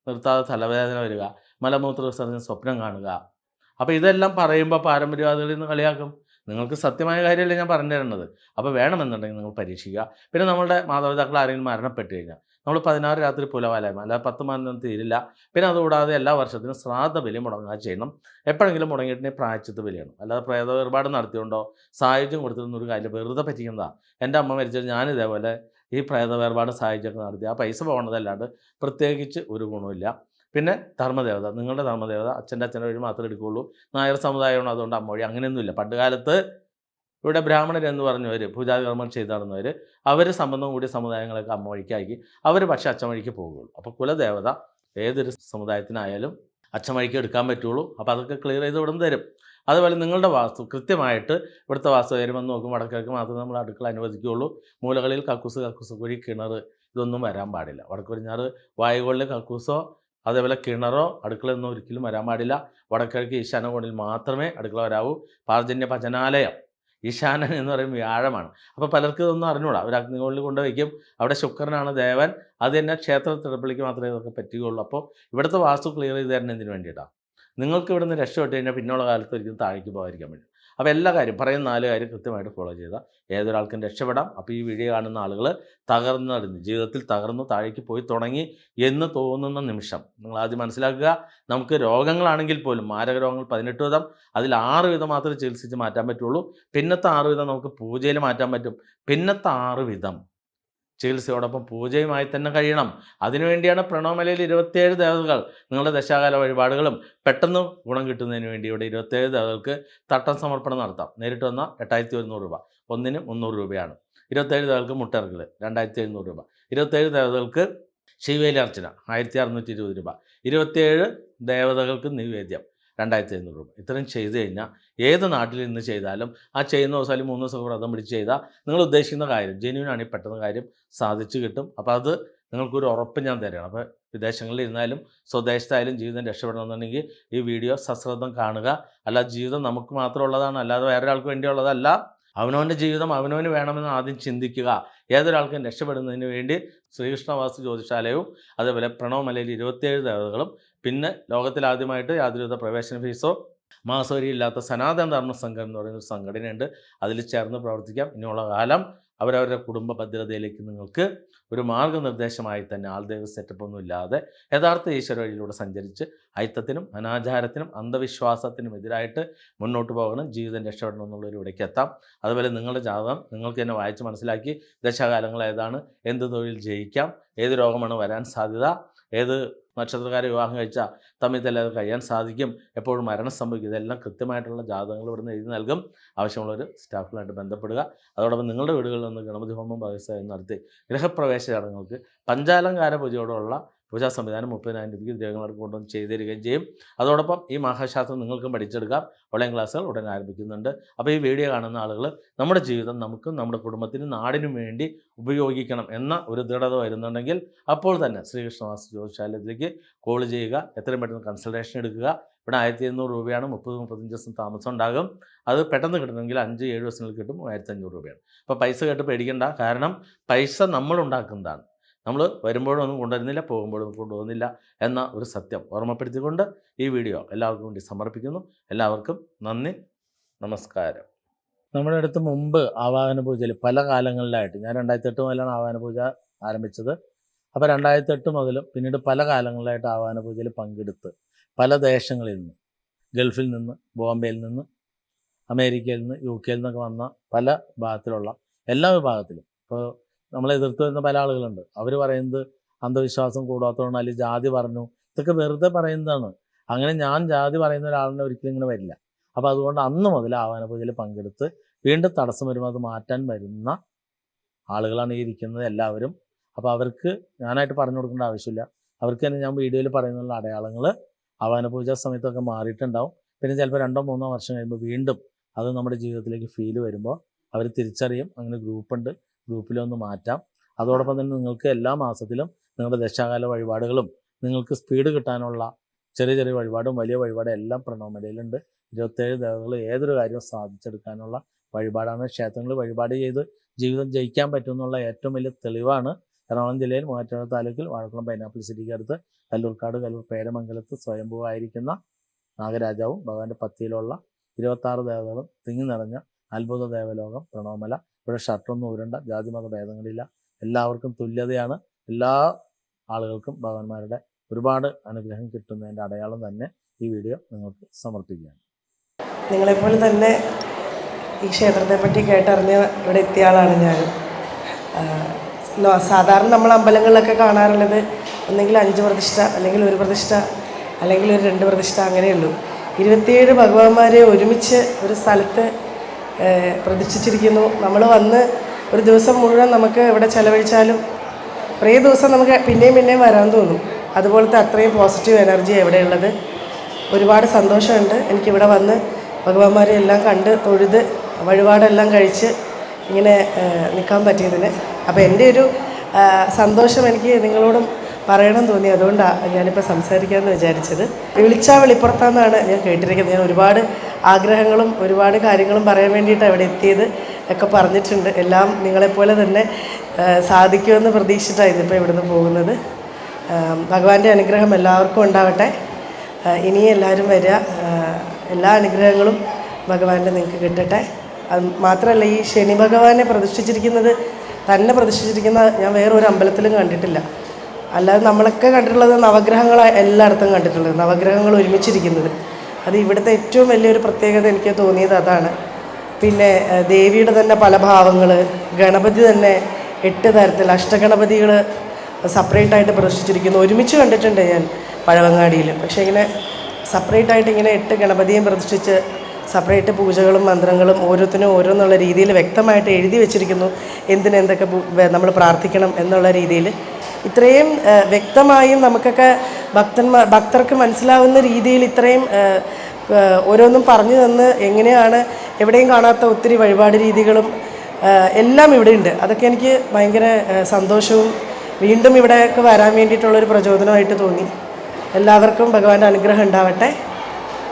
നിർത്താതെ തലവേദന വരിക, മലമൂത്ര വിസർജന സ്വപ്നം കാണുക. അപ്പോൾ ഇതെല്ലാം പറയുമ്പോൾ പാരമ്പര്യവാദികളിൽ നിന്ന് കളിയാക്കും. നിങ്ങൾക്ക് സത്യമായ കാര്യമല്ലേ ഞാൻ പറഞ്ഞു തരുന്നത്. അപ്പോൾ വേണമെന്നുണ്ടെങ്കിൽ നിങ്ങൾ പരീക്ഷിക്കുക. പിന്നെ നമ്മളുടെ മാതാപിതാക്കൾ ആരെങ്കിലും മരണപ്പെട്ട് കഴിഞ്ഞാൽ നമ്മൾ 16 രാത്രി പുലവാലായ്മ, അല്ലാതെ 10 മാസം തീരില്ല. പിന്നെ അതുകൂടാതെ എല്ലാ വർഷത്തിനും ശ്രാദ്ധ ബലി മുടങ്ങാതെ ചെയ്യണം. എപ്പോഴെങ്കിലും മുടങ്ങിയിട്ടുണ്ടെങ്കിൽ പ്രായശ്ചിത്ത ബലിയാണ്. അല്ലാതെ പ്രേത വേർപാട് നടത്തിയോണ്ടോ സായുജ്യം കൊടുത്തിരുന്ന ഒരു കാര്യം വെറുതെ പറ്റിക്കുന്നതാണ്. എൻ്റെ അമ്മ മരിച്ചത് ഞാൻ ഇതേപോലെ ഈ പ്രേത വേർപാട് സായുജ്യമൊക്കെ നടത്തി ആ പൈസ പോകണതല്ലാണ്ട് പ്രത്യേകിച്ച് ഒരു ഗുണമില്ല. പിന്നെ ധർമ്മദേവത, നിങ്ങളുടെ ധർമ്മദേവത അച്ഛൻ്റെ വഴി മാത്രമേ എടുക്കുകയുള്ളൂ. നായർ സമുദായമാണ്, അതുകൊണ്ട് അമ്മ വഴി അങ്ങനെയൊന്നുമില്ല. പണ്ട് കാലത്ത് ഇവിടെ ബ്രാഹ്മണരെന്ന് പറഞ്ഞവർ പൂജാതി കർമ്മം ചെയ്ത് നടന്നവർ, അവർ സംബന്ധം കൂടിയ സമുദായങ്ങളൊക്കെ അമ്മ വഴിക്കാക്കി, അവർ പക്ഷേ അച്ഛൻ വഴിക്ക് പോകുകയുള്ളൂ. അപ്പോൾ കുലദേവത ഏതൊരു സമുദായത്തിനായാലും അച്ഛൻ വഴിക്ക് എടുക്കാൻ പറ്റുള്ളൂ. അപ്പോൾ അതൊക്കെ ക്ലിയർ ചെയ്ത് ഇവിടെ നിന്ന് തരും. അതുപോലെ നിങ്ങളുടെ വാസ്തു കൃത്യമായിട്ട് ഇവിടുത്തെ വാസ്തു വരുമെന്ന് നോക്കും. വടക്കിഴക്ക് മാത്രമേ നമ്മൾ അടുക്കള അനുവദിക്കുകയുള്ളൂ. മൂലകളിൽ കക്കൂസ് കുഴി, കിണർ ഇതൊന്നും വരാൻ പാടില്ല. വടക്ക് പടിഞ്ഞാറ് വായുകളിൽ കക്കൂസോ അതേപോലെ കിണറോ അടുക്കളയൊന്നും ഒരിക്കലും വരാൻ പാടില്ല. വടക്കിഴക്ക് ഈശാന കോണിൽ മാത്രമേ അടുക്കള വരാവൂ. പാർജന്യ ഭജനാലയം, ഈശാനൻ എന്ന് പറയുമ്പോൾ വ്യാഴമാണ്. അപ്പോൾ പലർക്കും ഇതൊന്നും അറിഞ്ഞൂടാ. അവർ അഗ്നികോണിൽ കൊണ്ടുവയ്ക്കും. അവിടെ ശുക്രനാണ് ദേവൻ. അത് തന്നെ ക്ഷേത്ര തിടപ്പള്ളിക്ക് മാത്രമേ ഇതൊക്കെ പറ്റുകയുള്ളൂ. അപ്പോൾ ഇവിടുത്തെ വാസ്തു ക്ലിയർ ചെയ്ത് തരുന്നതിന് വേണ്ടിയിട്ടാണ്. നിങ്ങൾക്ക് ഇവിടുന്ന് രക്ഷപ്പെട്ട് കഴിഞ്ഞാൽ പിന്നുള്ള കാലത്ത് ഒരിക്കലും താഴേക്ക് പോകാതിരിക്കാൻ വേണ്ടി. അപ്പോൾ എല്ലാ കാര്യം പറയുന്ന 4 കാര്യം കൃത്യമായിട്ട് ഫോളോ ചെയ്താൽ ഏതൊരാൾക്കും രക്ഷപ്പെടാം. അപ്പോൾ ഈ വീഡിയോ കാണുന്ന ആളുകൾ തകർന്നടിഞ്ഞ് ജീവിതത്തിൽ തകർന്ന് താഴേക്ക് പോയി തുടങ്ങി എന്ന് തോന്നുന്ന നിമിഷം നിങ്ങൾ ആദ്യം മനസ്സിലാക്കുക, നമുക്ക് രോഗങ്ങളാണെങ്കിൽ പോലും മാരക രോഗങ്ങൾ 18 വിധം, അതിൽ 6 വിധം മാത്രമേ ചികിത്സിച്ച് മാറ്റാൻ പറ്റുള്ളൂ. പിന്നത്തെ 6 വിധം നമുക്ക് പൂജയിൽ മാറ്റാൻ പറ്റും. പിന്നത്തെ 6 വിധം ചികിത്സയോടൊപ്പം പൂജയുമായി തന്നെ കഴിയണം. അതിനുവേണ്ടിയാണ് പ്രണവമലയിൽ 27 ദേവതകൾ. നിങ്ങളുടെ ദശാകാല വഴിപാടുകളും പെട്ടെന്ന് ഗുണം കിട്ടുന്നതിന് വേണ്ടി ഇവിടെ 27 ദേവതകൾക്ക് തട്ടം സമർപ്പണം നടത്താം. നേരിട്ട് വന്നാൽ 8,100 രൂപ, ഒന്നിന് 300 രൂപയാണ്. 27 ദേവതകൾക്ക് മുട്ടറക്കൽ 2,700 രൂപ, 27 ദേവതകൾക്ക് ശിവേലി അർച്ചന 1,620 രൂപ, 27 ദേവതകൾക്ക് നിവേദ്യം 2,500 രൂപ. ഇത്രയും ചെയ്ത് കഴിഞ്ഞാൽ ഏത് നാട്ടിൽ നിന്ന് ചെയ്താലും ആ ചെയ്യുന്ന ദിവസം അല്ലെങ്കിൽ 3 ദിവസം വ്രതം പിടിച്ച് ചെയ്താൽ നിങ്ങൾ ഉദ്ദേശിക്കുന്ന കാര്യം ജെന്യൂനാണെങ്കിൽ പെട്ടെന്ന് കാര്യം സാധിച്ചു കിട്ടും. അപ്പോൾ അത് നിങ്ങൾക്കൊരു ഉറപ്പ് ഞാൻ തരാണ്. അപ്പോൾ വിദേശങ്ങളിൽ ഇരുന്നാലും സ്വദേശത്തായാലും ജീവിതം രക്ഷപ്പെടണമെന്നുണ്ടെങ്കിൽ ഈ വീഡിയോ സശ്രദ്ധം കാണുക. അല്ലാതെ ജീവിതം നമുക്ക് മാത്രമുള്ളതാണ്, അല്ലാതെ വേറൊരാൾക്ക് വേണ്ടിയുള്ളതല്ല. അവനവൻ്റെ ജീവിതം അവനവന് വേണമെന്ന് ആദ്യം ചിന്തിക്കുക. ഏതൊരാൾക്കും രക്ഷപ്പെടുന്നതിന് വേണ്ടി ശ്രീകൃഷ്ണവാസ്തു ജ്യോതിഷാലയവും അതേപോലെ പ്രണവമലയിൽ 27 ദേവതകളും പിന്നെ ലോകത്തിലാദ്യമായിട്ട് യാതൊരുവിധ പ്രവേശന ഫീസോ മാസവരിയില്ലാത്ത സനാതന ധർമ്മ സംഘം എന്ന് പറയുന്നൊരു സംഘടനയുണ്ട്. അതിൽ ചേർന്ന് പ്രവർത്തിക്കാം. ഇനിയുള്ള കാലം അവരവരുടെ കുടുംബ ഭദ്രതയിലേക്ക് നിങ്ങൾക്ക് ഒരു മാർഗ്ഗനിർദ്ദേശമായി തന്നെ ആൾദൈവ സെറ്റപ്പൊന്നും ഇല്ലാതെ യഥാർത്ഥ ഈശ്വര വഴിയിലൂടെ സഞ്ചരിച്ച് അയിത്തത്തിനും അനാചാരത്തിനും അന്ധവിശ്വാസത്തിനും എതിരായിട്ട് മുന്നോട്ട് പോകണം, ജീവിതം രക്ഷപ്പെടണം എന്നുള്ളൊരു ഇവിടേക്ക് എത്താം. അതുപോലെ നിങ്ങളുടെ ജാതകം നിങ്ങൾക്ക് തന്നെ വായിച്ച് മനസ്സിലാക്കി ദശാകാലങ്ങൾ ഏതാണ്, എന്ത് തൊഴിൽ ജയിക്കാം, ഏത് രോഗമാണ് വരാൻ സാധ്യത, ഏത് നക്ഷത്രക്കാരെ വിവാഹം കഴിച്ചാൽ തമ്മിൽ തല്ലാതെ കഴിയാൻ സാധിക്കും, എപ്പോഴും മരണം സംഭവിക്കും. ഇതെല്ലാം കൃത്യമായിട്ടുള്ള ജാതകങ്ങൾ ഇവിടുന്ന് എഴുതി നൽകും. ആവശ്യമുള്ളവർ സ്റ്റാഫുകളായിട്ട് ബന്ധപ്പെടുക. അതോടൊപ്പം നിങ്ങളുടെ വീടുകളിൽ നിന്ന് ഗണപതി ഹോമം ഭാഗസ്ഥയും നടത്തി ഗൃഹപ്രവേശ ചടങ്ങുകൾക്ക് പഞ്ചാലങ്കാര പൂജയോടുള്ള പൂജാ സംവിധാനം 30,000 രൂപയ്ക്ക് ദ്രവ്യങ്ങൾക്ക് കൊണ്ടുവന്ന് ചെയ്തു തരികയും ചെയ്യും. അതോടൊപ്പം ഈ മഹാശാസ്ത്രം നിങ്ങൾക്കും പഠിച്ചെടുക്കാം. ഓൺലൈൻ ക്ലാസ്സുകൾ ഉടൻ ആരംഭിക്കുന്നുണ്ട്. അപ്പോൾ ഈ വീഡിയോ കാണുന്ന ആളുകൾ നമ്മുടെ ജീവിതം നമുക്കും നമ്മുടെ കുടുംബത്തിനും നാടിനും വേണ്ടി ഉപയോഗിക്കണം എന്ന ഒരു ദൃഢത വരുന്നുണ്ടെങ്കിൽ അപ്പോൾ തന്നെ ശ്രീകൃഷ്ണവാസ്തു ജ്യോതിശാലയത്തിലേക്ക് കോൾ ചെയ്യുക. എത്രയും പെട്ടെന്ന് കൺസൾട്ടേഷൻ എടുക്കുക. ഇവിടെ 1,200 രൂപയാണ്. 30-35 ദിവസം താമസം ഉണ്ടാകും. അത് പെട്ടെന്ന് കിട്ടണമെങ്കിൽ 5-7 ദിവസങ്ങളിൽ കിട്ടും. 1,500 രൂപയാണ്. അപ്പോൾ പൈസ കേട്ട് പേടിക്കേണ്ട. കാരണം പൈസ നമ്മളുണ്ടാക്കുന്നതാണ്. നമ്മൾ വരുമ്പോഴൊന്നും കൊണ്ടുവരുന്നില്ല, പോകുമ്പോഴൊന്നും കൊണ്ടുപോകുന്നില്ല എന്ന ഒരു സത്യം ഓർമ്മപ്പെടുത്തിക്കൊണ്ട് ഈ വീഡിയോ എല്ലാവർക്കും വേണ്ടി സമർപ്പിക്കുന്നു. എല്ലാവർക്കും നന്ദി, നമസ്കാരം. നമ്മുടെ അടുത്ത് മുമ്പ് ആവാഹന പൂജയിൽ പല കാലങ്ങളിലായിട്ട്, ഞാൻ 2008 മുതലാണ് ആവാഹന പൂജ ആരംഭിച്ചത്. അപ്പോൾ 2008 മുതലും പിന്നീട് പല കാലങ്ങളിലായിട്ട് ആവാഹന പൂജയിൽ പങ്കെടുത്ത് പല ദേശങ്ങളിൽ നിന്ന്, ഗൾഫിൽ നിന്ന്, ബോംബെയിൽ നിന്ന്, അമേരിക്കയിൽ നിന്ന്, UK നിന്നൊക്കെ വന്ന പല ഭാഗത്തിലുള്ള എല്ലാ വിഭാഗത്തിലും, ഇപ്പോൾ നമ്മളെ എതിർത്ത് വരുന്ന പല ആളുകളുണ്ട്. അവർ പറയുന്നത് അന്ധവിശ്വാസം കൂടാത്തതുകൊണ്ട് അല്ലെങ്കിൽ ജാതി പറഞ്ഞു, ഇതൊക്കെ വെറുതെ പറയുന്നതാണ്. അങ്ങനെ ഞാൻ ജാതി പറയുന്ന ഒരാളിനെ ഒരിക്കലും ഇങ്ങനെ വരില്ല. അപ്പോൾ അതുകൊണ്ട് അന്ന് മുതൽ ആവാഹന പൂജയിൽ പങ്കെടുത്ത് വീണ്ടും തടസ്സം വരുമ്പോൾ അത് മാറ്റാൻ വരുന്ന ആളുകളാണ് ഈ ഇരിക്കുന്നത് എല്ലാവരും. അപ്പോൾ അവർക്ക് ഞാനായിട്ട് പറഞ്ഞു കൊടുക്കേണ്ട ആവശ്യമില്ല. അവർക്ക് തന്നെ ഞാൻ വീഡിയോയിൽ പറയുന്നുള്ള അടയാളങ്ങൾ ആവാഹന പൂജ സമയത്തൊക്കെ മാറിയിട്ടുണ്ടാവും. പിന്നെ ചിലപ്പോൾ 2-3 വർഷം കഴിയുമ്പോൾ വീണ്ടും അത് നമ്മുടെ ജീവിതത്തിലേക്ക് ഫീൽ വരുമ്പോൾ അവർ തിരിച്ചറിയും. അങ്ങനെ ഗ്രൂപ്പുണ്ട്, ഗ്രൂപ്പിലൊന്ന് മാറ്റാം. അതോടൊപ്പം തന്നെ നിങ്ങൾക്ക് എല്ലാ മാസത്തിലും നിങ്ങളുടെ ദശാകാല വഴിപാടുകളും നിങ്ങൾക്ക് സ്പീഡ് കിട്ടാനുള്ള ചെറിയ ചെറിയ വഴിപാടും വലിയ വഴിപാടും എല്ലാം പ്രണവമലയിലുണ്ട്. 27 ദേവതകൾ ഏതൊരു കാര്യവും സാധിച്ചെടുക്കാനുള്ള വഴിപാടാണ്. ക്ഷേത്രങ്ങളിൽ വഴിപാട് ചെയ്ത് ജീവിതം ജയിക്കാൻ പറ്റുമെന്നുള്ള ഏറ്റവും വലിയ തെളിവാണ് എറണാകുളം ജില്ലയിൽ മൂവാറ്റുപുഴ താലൂക്കിൽ വാഴക്കുളം പൈനാപ്പിൾ സിറ്റിക്ക് അടുത്ത് കല്ലൂർക്കാട് പേരമംഗലത്ത് സ്വയംഭൂവായിരിക്കുന്ന നാഗരാജാവും ഭഗവാന്റെ പത്തിയിലുള്ള 26 ദേവതകളും തിങ്ങി നിറഞ്ഞ അത്ഭുത ദേവലോകം പ്രണവമല. ഇവിടെ ഷർട്ടൊന്നും ഊരണ്ട, ജാതിമത ഭേദങ്ങളില്ല, എല്ലാവർക്കും തുല്യതയാണ്. എല്ലാ ആളുകൾക്കും ഭഗവാന്മാരുടെ ഒരുപാട് അനുഗ്രഹം കിട്ടുന്നതിൻ്റെ അടയാളം തന്നെ ഈ വീഡിയോ നിങ്ങൾക്ക് സമർപ്പിക്കുകയാണ്. നിങ്ങളെപ്പോലെ തന്നെ ഈ ക്ഷേത്രത്തെപ്പറ്റി കേട്ടറിഞ്ഞ് ഇവിടെ എത്തിയ ആളാണ് ഞാൻ. സാധാരണ നമ്മൾ അമ്പലങ്ങളിലൊക്കെ കാണാറുള്ളത് ഒന്നെങ്കിൽ 5 പ്രതിഷ്ഠ, അല്ലെങ്കിൽ 1 പ്രതിഷ്ഠ, അല്ലെങ്കിൽ ഒരു 2 പ്രതിഷ്ഠ, അങ്ങനെയുള്ളൂ. 27 ഭഗവാന്മാരെ ഒരുമിച്ച് ഒരു സ്ഥലത്ത് പ്രതിഷ്ഠിച്ചിരിക്കുന്നു. നമ്മൾ വന്ന് ഒരു ദിവസം മുഴുവൻ നമുക്ക് ഇവിടെ ചിലവഴിച്ചാലും കുറേ ദിവസം നമുക്ക് പിന്നെയും വരാൻ തോന്നും. അതുപോലത്തെ അത്രയും പോസിറ്റീവ് എനർജി എവിടെയുള്ളത്. ഒരുപാട് സന്തോഷമുണ്ട് എനിക്കിവിടെ വന്ന് ഭഗവാന്മാരെ എല്ലാം കണ്ട് തൊഴുത് വഴിപാടെല്ലാം കഴിച്ച് ഇങ്ങനെ നിൽക്കാൻ പറ്റിയതിന്. അപ്പോൾ എൻ്റെ ഒരു സന്തോഷം എനിക്ക് നിങ്ങളോടും പറയണം തോന്നി. അതുകൊണ്ടാണ് ഞാനിപ്പോൾ സംസാരിക്കാമെന്ന് വിചാരിച്ചത്. വിളിച്ചാൽ വെളിപ്പുറത്താന്നാണ് ഞാൻ കേട്ടിരിക്കുന്നത്. ഞാൻ ഒരുപാട് ആഗ്രഹങ്ങളും ഒരുപാട് കാര്യങ്ങളും പറയാൻ വേണ്ടിയിട്ടാണ് ഇവിടെ എത്തിയത് ഒക്കെ പറഞ്ഞിട്ടുണ്ട്. എല്ലാം നിങ്ങളെപ്പോലെ തന്നെ സാധിക്കുമെന്ന് പ്രതീക്ഷിച്ചിട്ടാണ് ഇന്നിപ്പോൾ ഇവിടുന്ന് പോകുന്നത്. ഭഗവാന്റെ അനുഗ്രഹം എല്ലാവർക്കും ഉണ്ടാവട്ടെ. ഇനിയും എല്ലാവരും വരിക. എല്ലാ അനുഗ്രഹങ്ങളും ഭഗവാന്റെ നിങ്ങൾക്ക് കിട്ടട്ടെ. അത് മാത്രമല്ല, ഈ ശനി ഭഗവാനെ പ്രതിഷ്ഠിച്ചിരിക്കുന്നത് ഞാൻ വേറൊരു അമ്പലത്തിലും കണ്ടിട്ടില്ല. അല്ലാതെ നമ്മളൊക്കെ കണ്ടിട്ടുള്ളത് നവഗ്രഹങ്ങൾ എല്ലായിടത്തും കണ്ടിട്ടുള്ളത്, നവഗ്രഹങ്ങൾ ഒരുമിച്ചിരിക്കുന്നത്. അത് ഇവിടുത്തെ ഏറ്റവും വലിയൊരു പ്രത്യേകത എനിക്ക് തോന്നിയത് അതാണ്. പിന്നെ ദേവിയുടെ തന്നെ പല ഭാവങ്ങൾ, ഗണപതി തന്നെ 8 തരത്തിൽ അഷ്ടഗണപതികൾ സെപ്പറേറ്റായിട്ട് പ്രതിഷ്ഠിച്ചിരിക്കുന്നു. ഒരുമിച്ച് കണ്ടിട്ടുണ്ട് ഞാൻ പഴവങ്ങാടിയിൽ. പക്ഷേ ഇങ്ങനെ സെപ്പറേറ്റായിട്ട് ഇങ്ങനെ 8 ഗണപതിയും പ്രതിഷ്ഠിച്ച് സെപ്പറേറ്റ് പൂജകളും മന്ത്രങ്ങളും ഓരോത്തിനും ഓരോന്നുള്ള രീതിയിൽ വ്യക്തമായിട്ട് എഴുതി വെച്ചിരിക്കുന്നു. എന്തൊക്കെ നമ്മൾ പ്രാർത്ഥിക്കണം എന്നുള്ള രീതിയിൽ ഇത്രയും വ്യക്തമായും നമുക്കൊക്കെ ഭക്തർക്ക് മനസ്സിലാവുന്ന രീതിയിൽ ഇത്രയും ഓരോന്നും പറഞ്ഞു തന്ന് എങ്ങനെയാണ് എവിടെയും കാണാത്ത ഒത്തിരി വഴിപാട് രീതികളും എല്ലാം ഇവിടെയുണ്ട്. അതൊക്കെ എനിക്ക് ഭയങ്കര സന്തോഷവും വീണ്ടും ഇവിടെയൊക്കെ വരാൻ വേണ്ടിയിട്ടുള്ളൊരു പ്രചോദനമായിട്ട് തോന്നി. എല്ലാവർക്കും ഭഗവാന്റെ അനുഗ്രഹം ഉണ്ടാവട്ടെ.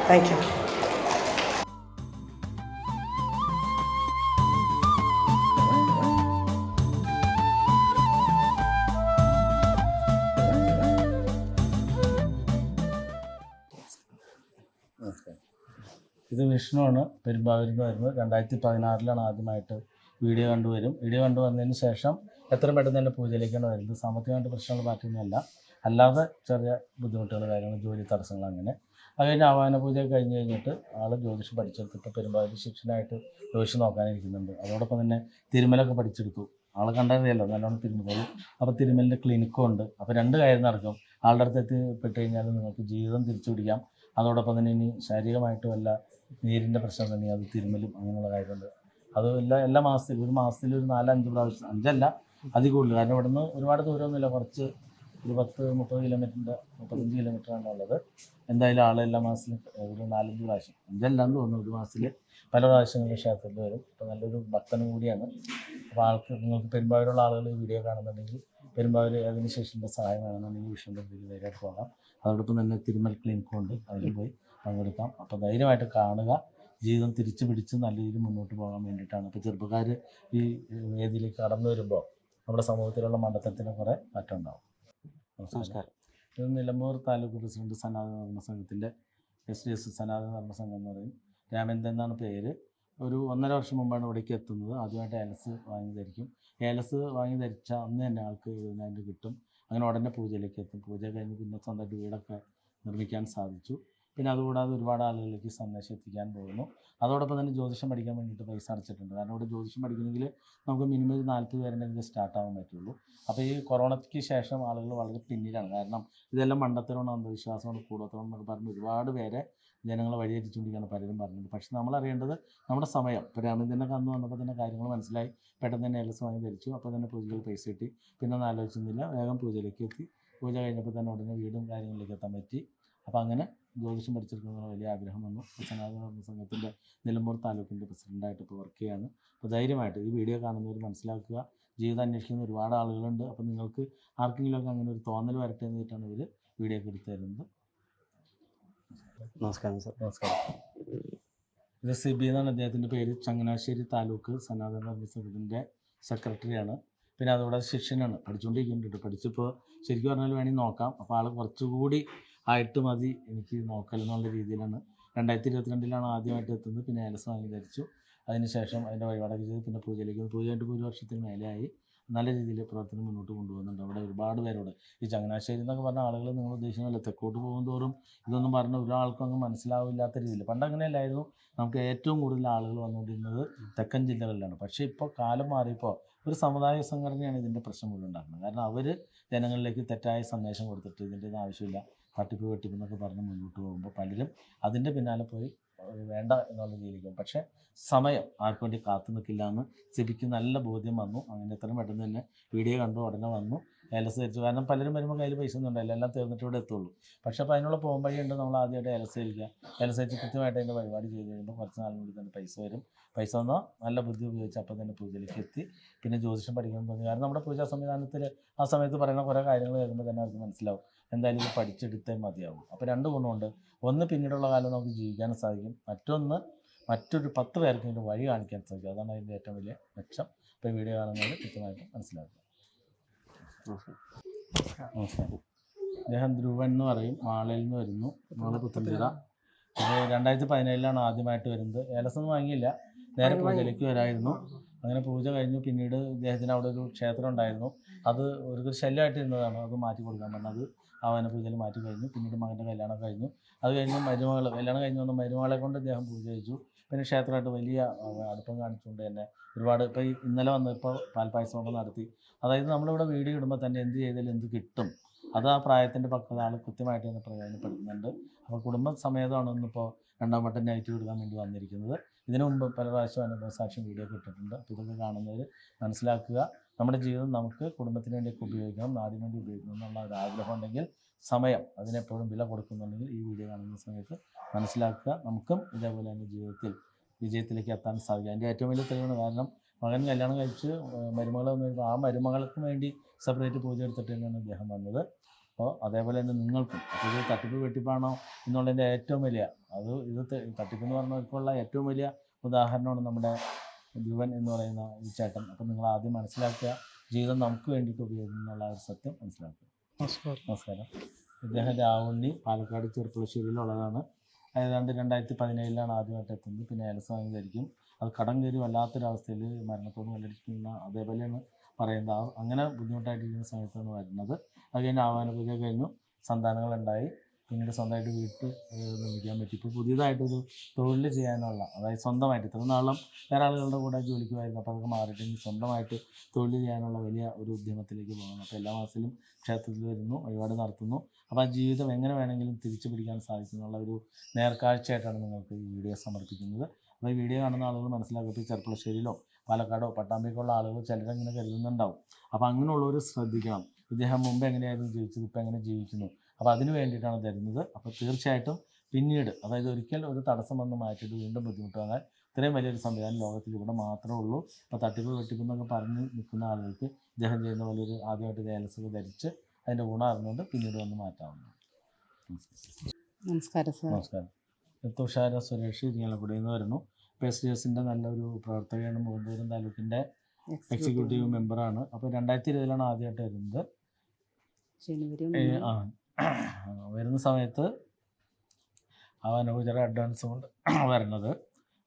Thank you. ഇത് വിഷ്ണുവാണ്, പെരുമ്പാവൂരിൽ നിന്ന് വരുന്നത്. 2016 ആദ്യമായിട്ട് വീഡിയോ കണ്ടുവരും. വീഡിയോ കണ്ടുവന്നതിന് ശേഷം എത്രയും പെട്ടെന്ന് തന്നെ പൂജയിലേക്കാണ് വരുന്നത്. സാമ്പത്തികമായിട്ട് പ്രശ്നങ്ങൾ മാറ്റുന്നതല്ല, അല്ലാതെ ചെറിയ ബുദ്ധിമുട്ടുകൾ, കാര്യങ്ങൾ, ജോലി തടസ്സങ്ങൾ, അങ്ങനെ. അത് കഴിഞ്ഞ് ആവാഹന പൂജ കഴിഞ്ഞിട്ട് ആൾ ജ്യോതിഷം പഠിച്ചെടുത്തിട്ട് പെരുമ്പാവൂർ ശിക്ഷനായിട്ട് ജ്യോതിഷം നോക്കാനിരിക്കുന്നുണ്ട്. അതോടൊപ്പം തന്നെ തിരുമലൊക്കെ പഠിച്ചെടുത്തു. ആൾ കണ്ടറിയാലോ, നല്ലോണം തിരുമലും. അപ്പോൾ തിരുമലിൻ്റെ ക്ലിനിക്കും ഉണ്ട്. അപ്പോൾ 2 കാര്യം നടക്കും. ആളുടെ അടുത്ത് എത്തിപ്പെട്ട് കഴിഞ്ഞാൽ നിങ്ങൾക്ക് ജീവിതം തിരിച്ചു പിടിക്കാം. അതോടൊപ്പം തന്നെ ഇനി ശാരീരികമായിട്ട് വല്ല നീരിൻ്റെ പ്രശ്നം തന്നെ അത് തിരുമ്മലും അങ്ങനെയുള്ള കാര്യമുണ്ട്. അത് എല്ലാ മാസത്തിലും ഒരു മാസത്തിൽ ഒരു 4-5 പ്രാവശ്യം, 5 അതിൽ കൂടുതൽ. കാരണം ഇവിടെ നിന്ന് ഒരുപാട് ദൂരമൊന്നുമില്ല, കുറച്ച് ഒരു 10-30 കിലോമീറ്ററിൻ്റെ 35 കിലോമീറ്ററാണ് ഉള്ളത്. എന്തായാലും ആൾ എല്ലാ മാസത്തിലും ഒരു 4-5 പ്രാവശ്യം, 5 എന്ന് തോന്നുന്നു, ഒരു മാസത്തിൽ പല പ്രാവശ്യങ്ങളിൽ ക്ഷേത്രത്തിൽ വരും. അപ്പോൾ നല്ലൊരു ഭക്തനും കൂടിയാണ്. അപ്പോൾ ആൾക്ക് നിങ്ങൾക്ക് പെരുമ്പാവൂരുള്ള ആളുകൾ ഈ വീഡിയോ കാണുന്നുണ്ടെങ്കിൽ പെരുമ്പാവൂർ അതിനുശേഷത്തിൻ്റെ സഹായം വേണമെന്നുണ്ടെങ്കിൽ വിഷ്ണുവിലേക്ക് നേരിട്ട് പോകാം. അതോടൊപ്പം തന്നെ തിരുമൽ ക്ലിനിക്കും ഉണ്ട്, അതിൽ പോയി പങ്കെടുക്കാം. അപ്പോൾ ധൈര്യമായിട്ട് കാണുക. ജീവിതം തിരിച്ചു പിടിച്ച് നല്ല രീതിയിൽ മുന്നോട്ട് പോകാൻ വേണ്ടിയിട്ടാണ്. ഇപ്പോൾ ചെറുപ്പക്കാർ ഈ വേദിയിലേക്ക് കടന്നു വരുമ്പോൾ നമ്മുടെ സമൂഹത്തിലുള്ള മണ്ഡലത്തിന് കുറേ മാറ്റം ഉണ്ടാവും. നമസ്കാരം. ഇത് നിലമ്പൂർ താലൂക്ക് പ്രസിഡന്റ് സനാതന ധർമ്മ സംഘത്തിൻ്റെ SDS സനാതന ധർമ്മ സംഘം എന്ന് പറയും. രാമേന്ദ്രൻ എന്നാണ് പേര്. ഒരു 1.5 വർഷം മുമ്പാണ് ഇവിടേക്ക് എത്തുന്നത്. ആദ്യമായിട്ട് ഏലസ് വാങ്ങി ധരിക്കും. ഏലസ് വാങ്ങി ധരിച്ച അന്ന് തന്നെ ആൾക്ക് 70,000 കിട്ടും. അങ്ങനെ ഉടനെ പൂജയിലേക്ക് എത്തും. പൂജ കഴിഞ്ഞ് പിന്നെ സ്വന്തമായിട്ട് വീടൊക്കെ നിർമ്മിക്കാൻ സാധിച്ചു. പിന്നെ അതുകൂടാതെ ഒരുപാട് ആളുകളിലേക്ക് സന്ദേശം എത്തിക്കാൻ പോകുന്നു. അതോടൊപ്പം തന്നെ ജ്യോതിഷം പഠിക്കാൻ വേണ്ടിയിട്ട് പൈസ അടച്ചിട്ടുണ്ട്. കാരണം ഇവിടെ ജ്യോതിഷം പഠിക്കണമെങ്കിൽ നമുക്ക് മിനിമം ഒരു 40 പേരുണ്ടെങ്കിൽ സ്റ്റാർട്ടാവാൻ പറ്റുള്ളൂ. അപ്പോൾ ഈ കൊറോണയ്ക്ക് ശേഷം ആളുകൾ വളരെ പിന്നിലാണ്. കാരണം ഇതെല്ലാം മണ്ടത്തരമാണ്, അന്ധവിശ്വാസമാണ്, കൂടോത്രം എന്നൊക്കെ പറഞ്ഞ് ഒരുപാട് പേരെ ജനങ്ങളെ വഴിതെറ്റിച്ചുകൊണ്ടിരിക്കുകയാണ് പലരും പറഞ്ഞത്. പക്ഷേ നമ്മളറിയേണ്ടത് നമ്മുടെ സമയം. ഇപ്പോൾ രാമചന്ദ്രനൊക്കെ അന്ന് വന്നപ്പോൾ തന്നെ കാര്യങ്ങൾ മനസ്സിലായി. പെട്ടെന്ന് തന്നെ ഏലസ് വാങ്ങി ധരിച്ചു. അപ്പോൾ തന്നെ പൂജകൾ പൈസ കിട്ടി. പിന്നെ ഒന്നും ആലോചിച്ചിരുന്നില്ല, വേഗം പൂജയിലേക്ക് എത്തി. പൂജ കഴിഞ്ഞപ്പോൾ തന്നെ ഉടനെ വീടും കാര്യങ്ങളിലേക്ക് എത്താൻ പറ്റി. അപ്പോൾ അങ്ങനെ ജ്യോതിഷം പഠിച്ചെടുക്കുന്ന വലിയ ആഗ്രഹം വന്നു. സനാതന ധർമ്മ സംഘത്തിൻ്റെ നിലമ്പൂർ താലൂക്കിൻ്റെ പ്രസിഡൻ്റായിട്ട് ഇപ്പോൾ വർക്ക് ചെയ്യുകയാണ്. അപ്പോൾ ധൈര്യമായിട്ട് ഈ വീഡിയോ കാണുന്നവർ മനസ്സിലാക്കുക. ജീവിതം അന്വേഷിക്കുന്ന ഒരുപാട് ആളുകളുണ്ട്. അപ്പോൾ നിങ്ങൾക്ക് ആർക്കെങ്കിലുമൊക്കെ അങ്ങനെ ഒരു തോന്നൽ വരട്ടെ എന്നിട്ടാണ് ഇവർ വീഡിയോ ഒക്കെ എടുത്തു തരുന്നത്. നമസ്കാരം സാർ. നമസ്കാരം. ഇത് സിബി എന്നാണ് അദ്ദേഹത്തിൻ്റെ പേര്. ചങ്ങനാശ്ശേരി താലൂക്ക് സനാതന ധർമ്മ സംഘത്തിൻ്റെ സെക്രട്ടറിയാണ്. പിന്നെ അതുകൂടാതെ ശിഷ്യനാണ്, പഠിച്ചുകൊണ്ടിരിക്കുന്നുണ്ട്. പഠിച്ചിപ്പോൾ ശരിക്കും പറഞ്ഞാൽ വേണമെങ്കിൽ നോക്കാം. അപ്പോൾ ആൾ കുറച്ചുകൂടി ആയിട്ട് മതി എനിക്ക് നോക്കലെന്നുള്ള രീതിയിലാണ്. 2022 ആദ്യമായിട്ട് എത്തുന്നത്. പിന്നെ ഏലസ് വാങ്ങി ധരിച്ചു. അതിനുശേഷം അതിൻ്റെ വഴിപാടൊക്കെ ചെയ്ത് പിന്നെ പൂജയിലേക്ക് പൂജ കഴിഞ്ഞിട്ട് ഒരു വർഷത്തിന് മേലെയായി. നല്ല രീതിയിൽ പ്രവർത്തനം മുന്നോട്ട് കൊണ്ടുപോകുന്നുണ്ട്. അവിടെ ഒരുപാട് പേരോട് ഈ ചങ്ങനാശ്ശേരി എന്നൊക്കെ പറഞ്ഞ ആളുകൾ നിങ്ങൾ ഉദ്ദേശിക്കുന്നില്ല, തെക്കോട്ട് പോകും തോറും ഇതൊന്നും പറഞ്ഞ ഒരാൾക്കും അങ്ങ് മനസ്സിലാവില്ലാത്ത രീതിയിൽ. പണ്ടങ്ങനെയല്ലായിരുന്നു. നമുക്ക് ഏറ്റവും കൂടുതൽ ആളുകൾ വന്നുകൊണ്ടിരുന്നത് തെക്കൻ ജില്ലകളിലാണ്. പക്ഷേ ഇപ്പോൾ കാലം മാറിയപ്പോൾ ഒരു സമുദായ സംഘടനയാണ് ഇതിൻ്റെ പ്രശ്നം മുഴുവൻ ഉണ്ടാക്കുന്നത്. കാരണം അവർ ജനങ്ങളിലേക്ക് തെറ്റായ സന്ദേശം കൊടുത്തിട്ട് ഇതിൻ്റെ ആവശ്യമില്ല, തട്ടിപ്പ് വെട്ടിപ്പ് എന്നൊക്കെ പറഞ്ഞ് മുന്നോട്ട് പോകുമ്പോൾ പലരും അതിൻ്റെ പിന്നാലെ പോയി വേണ്ട എന്നുള്ള രീതിയിലേക്കും. പക്ഷേ സമയം ആർക്കു വേണ്ടി കാത്തു നിൽക്കില്ല എന്ന് സിബിക്ക് നല്ല ബോധ്യം വന്നു. അങ്ങനെ എത്രയും പെട്ടെന്ന് തന്നെ വീഡിയോ കണ്ടു ഉടനെ വന്നു ഏലസ് ധരിച്ചു. കാരണം പലരും വരുമ്പോൾ കയ്യിൽ പൈസ ഒന്നും ഉണ്ടായില്ല, എല്ലാം തീർന്നിട്ട് ഇവിടെ എത്തുള്ളൂ. പക്ഷേ അപ്പോൾ അതിനുള്ള പോകുമ്പഴിയുണ്ട്. നമ്മൾ ആദ്യമായിട്ട് ഏലസ് ധരിക്കുക. ഏലസ് ധരിച്ച് കൃത്യമായിട്ട് അതിൻ്റെ പരിപാടി ചെയ്ത് കഴിയുമ്പോൾ കുറച്ച് നാളിനുള്ളിൽ തന്നെ പൈസ വരും. പൈസ വന്നാൽ നല്ല ബുദ്ധി ഉപയോഗിച്ച് അപ്പോൾ തന്നെ പൂജയിലേക്ക് എത്തി. പിന്നെ ജ്യോതിഷം പഠിക്കാൻ തോന്നി. കാരണം നമ്മുടെ പൂജാ സംവിധാനത്തിൽ ആ സമയത്ത് പറയുന്ന കുറേ കാര്യങ്ങൾ കേൾക്കുമ്പോൾ തന്നെ അവർക്ക് മനസ്സിലാവും എന്തായാലും ഇത് പഠിച്ചെടുത്തേ മതിയാവും. അപ്പോൾ 2 ഗുണമുണ്ട്. ഒന്ന്, പിന്നീടുള്ള കാലം നമുക്ക് ജീവിക്കാനും സാധിക്കും. മറ്റൊന്ന്, മറ്റൊരു 10 പേർക്കെങ്കിലും വഴി കാണിക്കാൻ സാധിക്കും. അതാണ് അതിൻ്റെ ഏറ്റവും വലിയ മെച്ചം. ഇപ്പോൾ വീഡിയോ കാണുന്നത് കൃത്യമായിട്ട് മനസ്സിലാക്കുക. നമസ്കാരം. അദ്ദേഹം ധ്രുവൻ എന്ന് പറയും, മാളയിൽ നിന്ന് വരുന്നു. മാള പുത്തൻചിറ. അത് 2017 ആദ്യമായിട്ട് വരുന്നത്. ഏലസൊന്നും വാങ്ങിയില്ല, നേരെ പൂജയിലേക്ക് വരായിരുന്നു. അങ്ങനെ പൂജ കഴിഞ്ഞു. പിന്നീട് ഇദ്ദേഹത്തിന് അവിടെ ഒരു ക്ഷേത്രം ഉണ്ടായിരുന്നു. അത് ഒരു ശല്യമായിട്ടിരുന്നതാണ്. അത് മാറ്റി കൊടുക്കാൻ പറഞ്ഞത് ആവാന പൂജയിൽ മാറ്റി കഴിഞ്ഞു. പിന്നീട് മകൻ്റെ കല്യാണം കഴിഞ്ഞു. അത് കഴിഞ്ഞ് മരുമകൾ കല്യാണം കഴിഞ്ഞ് വന്ന മരുമകളെ കൊണ്ട് ഇദ്ദേഹം പൂജ കഴിച്ചു. പിന്നെ ക്ഷേത്രമായിട്ട് വലിയ അടുപ്പം കാണിച്ചുകൊണ്ട് തന്നെ ഒരുപാട് ഇപ്പോൾ ഇന്നലെ വന്നപ്പോൾ പാൽപ്പായസമൊക്കെ നടത്തി. അതായത് നമ്മളിവിടെ വീഡിയോ ഇടുമ്പോൾ തന്നെ എന്ത് ചെയ്താലും എന്ത് കിട്ടും, അത് ആ പ്രായത്തിൻ്റെ പക്വത ആൾ കൃത്യമായിട്ട് തന്നെ പ്രയോജനപ്പെടുത്തുന്നുണ്ട്. അപ്പോൾ കുടുംബസമേതമാണ് ഇന്നിപ്പോൾ 2ാം വട്ടം നെഗറ്റീവ് എടുക്കാൻ വേണ്ടി വന്നിരിക്കുന്നത്. ഇതിനു മുമ്പ് പല പ്രാവശ്യം അനുഭവസാക്ഷ്യം വീഡിയോ ഒക്കെ ഇട്ടിട്ടുണ്ട്. അപ്പോൾ ഇതൊക്കെ കാണുന്നവർ മനസ്സിലാക്കുക. നമ്മുടെ ജീവിതം നമുക്ക് കുടുംബത്തിന് വേണ്ടിയൊക്കെ ഉപയോഗിക്കണം, നാടിന് വേണ്ടി ഉപയോഗിക്കണം എന്നുള്ള ഒരു ആഗ്രഹം ഉണ്ടെങ്കിൽ സമയം അതിനെപ്പോഴും വില കൊടുക്കുന്നുണ്ടെങ്കിൽ ഈ വീഡിയോ കാണുന്ന സമയത്ത് മനസ്സിലാക്കുക. നമുക്കും ഇതേപോലെ തന്നെ ജീവിതത്തിൽ വിജയത്തിലേക്ക് എത്താൻ സാധിക്കും. അതിൻ്റെ ഏറ്റവും വലിയ തെളിവാണ്. കാരണം മകൻ കല്യാണം കഴിച്ച് മരുമകളെ വന്നു കഴിയുമ്പോൾ ആ മരുമകൾക്ക് വേണ്ടി സെപ്പറേറ്റ് പൂജ എടുത്തിട്ട് തന്നെയാണ് അദ്ദേഹം വന്നത്. അപ്പോൾ അതേപോലെ തന്നെ നിങ്ങൾക്കും. അപ്പോൾ ഇത് തട്ടിപ്പ് വെട്ടിപ്പാണോ എന്നുള്ളതിൻ്റെ ഏറ്റവും വലിയ ഇത് തട്ടിപ്പെന്ന് പറഞ്ഞവർക്കുള്ള ഏറ്റവും വലിയ ഉദാഹരണമാണ് നമ്മുടെ ധ്രുവൻ എന്ന് പറയുന്ന ഈ ചേട്ടൻ. അപ്പോൾ നിങ്ങൾ ആദ്യം മനസ്സിലാക്കുക, ജീവിതം നമുക്ക് വേണ്ടിയിട്ട് ഉപയോഗിക്കുന്ന എന്നുള്ള ഒരു സത്യം മനസ്സിലാക്കുക. നമസ്കാരം. ഇദ്ദേഹം രാവുണ്ണി, പാലക്കാട് ചെറുപ്പുളശ്ശേരിയിലുള്ളതാണ്. ഏതാണ്ട് 2017 ആദ്യമായിട്ട് എത്തുന്നത്. പിന്നെ ഏലസ് വാങ്ങി ധരിക്കും. അത് കടം കയറി വല്ലാത്തൊരവസ്ഥയിൽ മരണത്തോട് വെല്ലടിക്കുന്ന അതേപോലെയാണ് പറയുന്നത്. അങ്ങനെ ബുദ്ധിമുട്ടായിട്ടിരിക്കുന്ന സമയത്താണ് വരുന്നത്. അത് കഴിഞ്ഞ് ആവാന പൂജ കഴിഞ്ഞു, സന്താനങ്ങളുണ്ടായി. പിന്നീട് സ്വന്തമായിട്ട് വീട്ട് നിർമ്മിക്കാൻ പറ്റി. ഇപ്പോൾ പുതിയതായിട്ടൊരു തൊഴിൽ ചെയ്യാനുള്ള, അതായത് സ്വന്തമായിട്ട് ഇത്ര നാളും വേറെ ആളുകളുടെ കൂടെ ജോലിക്ക് പോയിരുന്നു, അപ്പോൾ അതൊക്കെ മാറിയിട്ട് സ്വന്തമായിട്ട് തൊഴിൽ ചെയ്യാനുള്ള വലിയ ഒരു ഉദ്യമത്തിലേക്ക് പോകുന്നു. അപ്പോൾ എല്ലാ മാസത്തിലും ക്ഷേത്രത്തിൽ വരുന്നു, വഴിപാട് നടത്തുന്നു. അപ്പോൾ ആ ജീവിതം എങ്ങനെ വേണമെങ്കിലും തിരിച്ചു പിടിക്കാൻ സാധിക്കുന്നുള്ള ഒരു നേർക്കാഴ്ചയായിട്ടാണ് നിങ്ങൾക്ക് ഈ വീഡിയോ സമർപ്പിക്കുന്നത്. അപ്പോൾ ഈ വീഡിയോ കാണുന്ന ആളുകൾ മനസ്സിലാക്കുക, ഇപ്പോൾ ചെർപ്പുളശ്ശേരിയിലോ പാലക്കാടോ പട്ടാമ്പിക്കുള്ള ആളുകൾ ചിലരങ്ങനെ കരുതുന്നുണ്ടാവും. അപ്പോൾ അങ്ങനെയുള്ളവർ ശ്രദ്ധിക്കണം, ഇദ്ദേഹം മുമ്പ് എങ്ങനെയായിരുന്നു ജീവിച്ചത്, ഇപ്പോൾ എങ്ങനെ ജീവിക്കുന്നു. അപ്പോൾ അതിന് വേണ്ടിയിട്ടാണ് തരുന്നത്. അപ്പോൾ തീർച്ചയായിട്ടും പിന്നീട്, അതായത് ഒരിക്കൽ ഒരു തടസ്സം വന്ന് മാറ്റിയിട്ട് വീണ്ടും ബുദ്ധിമുട്ട് വന്നാൽ ഇത്രയും വലിയൊരു സംവിധാനം ലോകത്തിൽ ഇവിടെ മാത്രമേ ഉള്ളൂ. അപ്പോൾ തട്ടിപ്പ് വെട്ടിപ്പ് എന്നൊക്കെ പറഞ്ഞ് നിൽക്കുന്ന ആളുകൾക്ക് ഇദ്ദേഹം ചെയ്യുന്ന പോലെ ഒരു ആദ്യമായിട്ട് ലേലസൊക്കെ ധരിച്ച് അതിൻ്റെ ഗുണം അറിഞ്ഞുകൊണ്ട് പിന്നീട് വന്ന് മാറ്റാവുന്നതാണ്. നമസ്കാരം സാർ. നമസ്കാരം. തുഷാര സുരേഷ് ഇരിങ്ങാലക്കുടയിൽ നിന്ന് വരുന്നു. PSDSൻ്റെ നല്ലൊരു പ്രവർത്തകയാണ്. മുഖന്തപുരം താലൂക്കിൻ്റെ എക്സിക്യൂട്ടീവ് മെമ്പറാണ്. അപ്പോൾ 2020 ആദ്യമായിട്ട് വരുന്നത്. വരുന്ന സമയത്ത് അവനോചര അഡ്വാൻസ് കൊണ്ട് വരുന്നത്.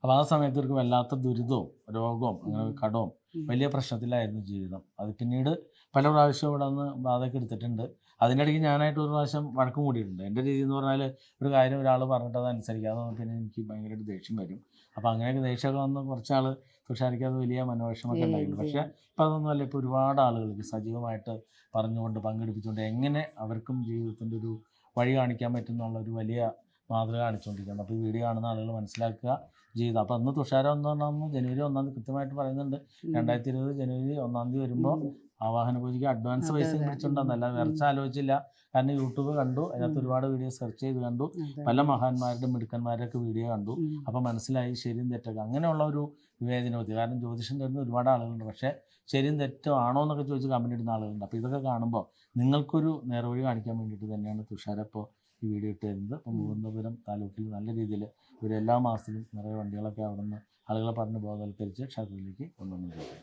അപ്പോൾ ആ സമയത്ത് ഇവർക്ക് വല്ലാത്ത ദുരിതവും രോഗവും അങ്ങനെ കടവും വലിയ പ്രശ്നത്തിലായിരുന്നു ജീവിതം. അത് പിന്നീട് പല പ്രാവശ്യവും ഇവിടെ നിന്ന് ബാധയൊക്കെ എടുത്തിട്ടുണ്ട്. അതിനിടയ്ക്ക് ഞാനായിട്ട് ഒരു പ്രാവശ്യം വഴക്കം കൂടിയിട്ടുണ്ട്. എൻ്റെ രീതി എന്ന് പറഞ്ഞാൽ ഒരു കാര്യം ഒരാൾ പറഞ്ഞിട്ട് അത് അനുസരിക്കാതെ പിന്നെ എനിക്ക് ഭയങ്കരമായിട്ട് ദേഷ്യം വരും. അപ്പോൾ അങ്ങനെയൊക്കെ ദേഷ്യമൊക്കെ വന്ന് കുറച്ചാൾ തുഷാരിക്ക് അത് വലിയ മനോവിഷമൊക്കെ ഉണ്ടായിരുന്നു. പക്ഷേ ഇപ്പോൾ അതൊന്നുമല്ല, ഇപ്പോൾ ഒരുപാട് ആളുകൾക്ക് സജീവമായിട്ട് പറഞ്ഞുകൊണ്ട് പങ്കെടുപ്പിച്ചുകൊണ്ട് എങ്ങനെ അവർക്കും ജീവിതത്തിൻ്റെ ഒരു വഴി കാണിക്കാൻ പറ്റുന്നുള്ള ഒരു വലിയ മാതൃക കാണിച്ചുകൊണ്ടിരിക്കുന്നത്. അപ്പോൾ ഈ വീഡിയോ കാണുന്ന ആളുകൾ മനസ്സിലാക്കുക ജീവിതം. അപ്പോൾ അന്ന് തുഷാര ഒന്നാം ജനുവരി 1 കൃത്യമായിട്ട് പറയുന്നുണ്ട്. 2020 ജനുവരി 1 വരുമ്പോൾ ആവാഹന പൂജയ്ക്ക് അഡ്വാൻസ് പൈസ പിടിച്ചിട്ടുണ്ടെന്നല്ല, വിറച്ച് ആലോചിച്ചില്ല. കാരണം യൂട്യൂബ് കണ്ടു, അതിനകത്ത് ഒരുപാട് വീഡിയോ സെർച്ച് ചെയ്ത് കണ്ടു, പല മഹാന്മാരുടെ മിടുക്കന്മാരുടെയൊക്കെ വീഡിയോ കണ്ടു. അപ്പോൾ മനസ്സിലായി ശരിയും തെറ്റൊക്കെ. അങ്ങനെയുള്ള ഒരു വിവേചനബുദ്ധി, കാരണം ജ്യോതിഷം തരുന്ന ഒരുപാട് ആളുകളുണ്ട്, പക്ഷേ ശരിയും തെറ്റോ ആണോ എന്നൊക്കെ ചോദിച്ച് കമൻറ്റ് ഇടുന്ന ആളുകളുണ്ട്. അപ്പോൾ ഇതൊക്കെ കാണുമ്പോൾ നിങ്ങൾക്കൊരു നേർവഴി കാണിക്കാൻ വേണ്ടിയിട്ട് തന്നെയാണ് തുഷാര ഇപ്പോൾ ഈ വീഡിയോ ഇട്ട് തരുന്നത്. അപ്പോൾ മുകുന്ദപുരം താലൂക്കിൽ നല്ല രീതിയിൽ ഒരു എല്ലാ മാസത്തിലും നിറയെ വണ്ടികളൊക്കെ അവിടെ നിന്ന് ആളുകളെ പറഞ്ഞ് ബോധവൽക്കരിച്ച് ക്ഷേത്രത്തിലേക്ക് കൊണ്ടുവന്നു ചെയ്തു.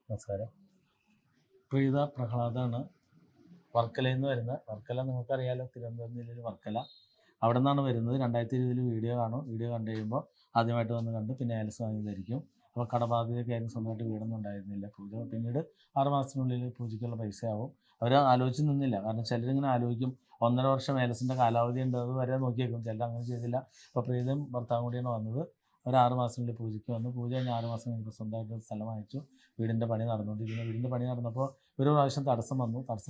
നമസ്കാരം. പ്രീത പ്രഹ്ലാദാണ്. വർക്കലയിൽ നിന്ന് വരുന്നത്. വർക്കല നിങ്ങൾക്കറിയാലോ, തിരുവനന്തപുരം ജില്ലയിൽ വർക്കല. അവിടെ നിന്നാണ് വരുന്നത്. 2020 വീഡിയോ കാണും. വീഡിയോ കണ്ടു കഴിയുമ്പോൾ ആദ്യമായിട്ട് വന്ന് കണ്ട് പിന്നെ ഏലസ് വാങ്ങിയതായിരിക്കും. അപ്പോൾ കടബാധ്യതയൊക്കെ ആയിരുന്നു, സ്വന്തമായിട്ട് വീടൊന്നും ഉണ്ടായിരുന്നില്ല. പൂജ പിന്നീട് 6 മാസത്തിനുള്ളിൽ പൂജയ്ക്കുള്ള പൈസയാവും. അവർ ആലോചിച്ച് നിന്നില്ല. കാരണം ചിലരിങ്ങനെ ആലോചിക്കും 1.5 വർഷം ഏലസിൻ്റെ കാലാവധി ഉണ്ട്, അത് വരെ നോക്കിയേക്കും. ചിലർ അങ്ങനെ ചെയ്തില്ല. അപ്പോൾ പ്രീതയും ഭർത്താവും കൂടിയാണ് വന്നത്. ഒരു 6 മാസത്തിനുള്ളിൽ പൂജയ്ക്ക് വന്നു. പൂജ കഴിഞ്ഞ് 6 മാസം കഴിഞ്ഞപ്പോൾ സ്വന്തമായിട്ട് സ്ഥലം വാങ്ങിച്ചു. വീടിൻ്റെ പണി നടന്നുകൊണ്ടിരിക്കുന്നു. വീടിൻ്റെ പണി നടന്നപ്പോൾ ഒരു പ്രാവശ്യം തടസ്സം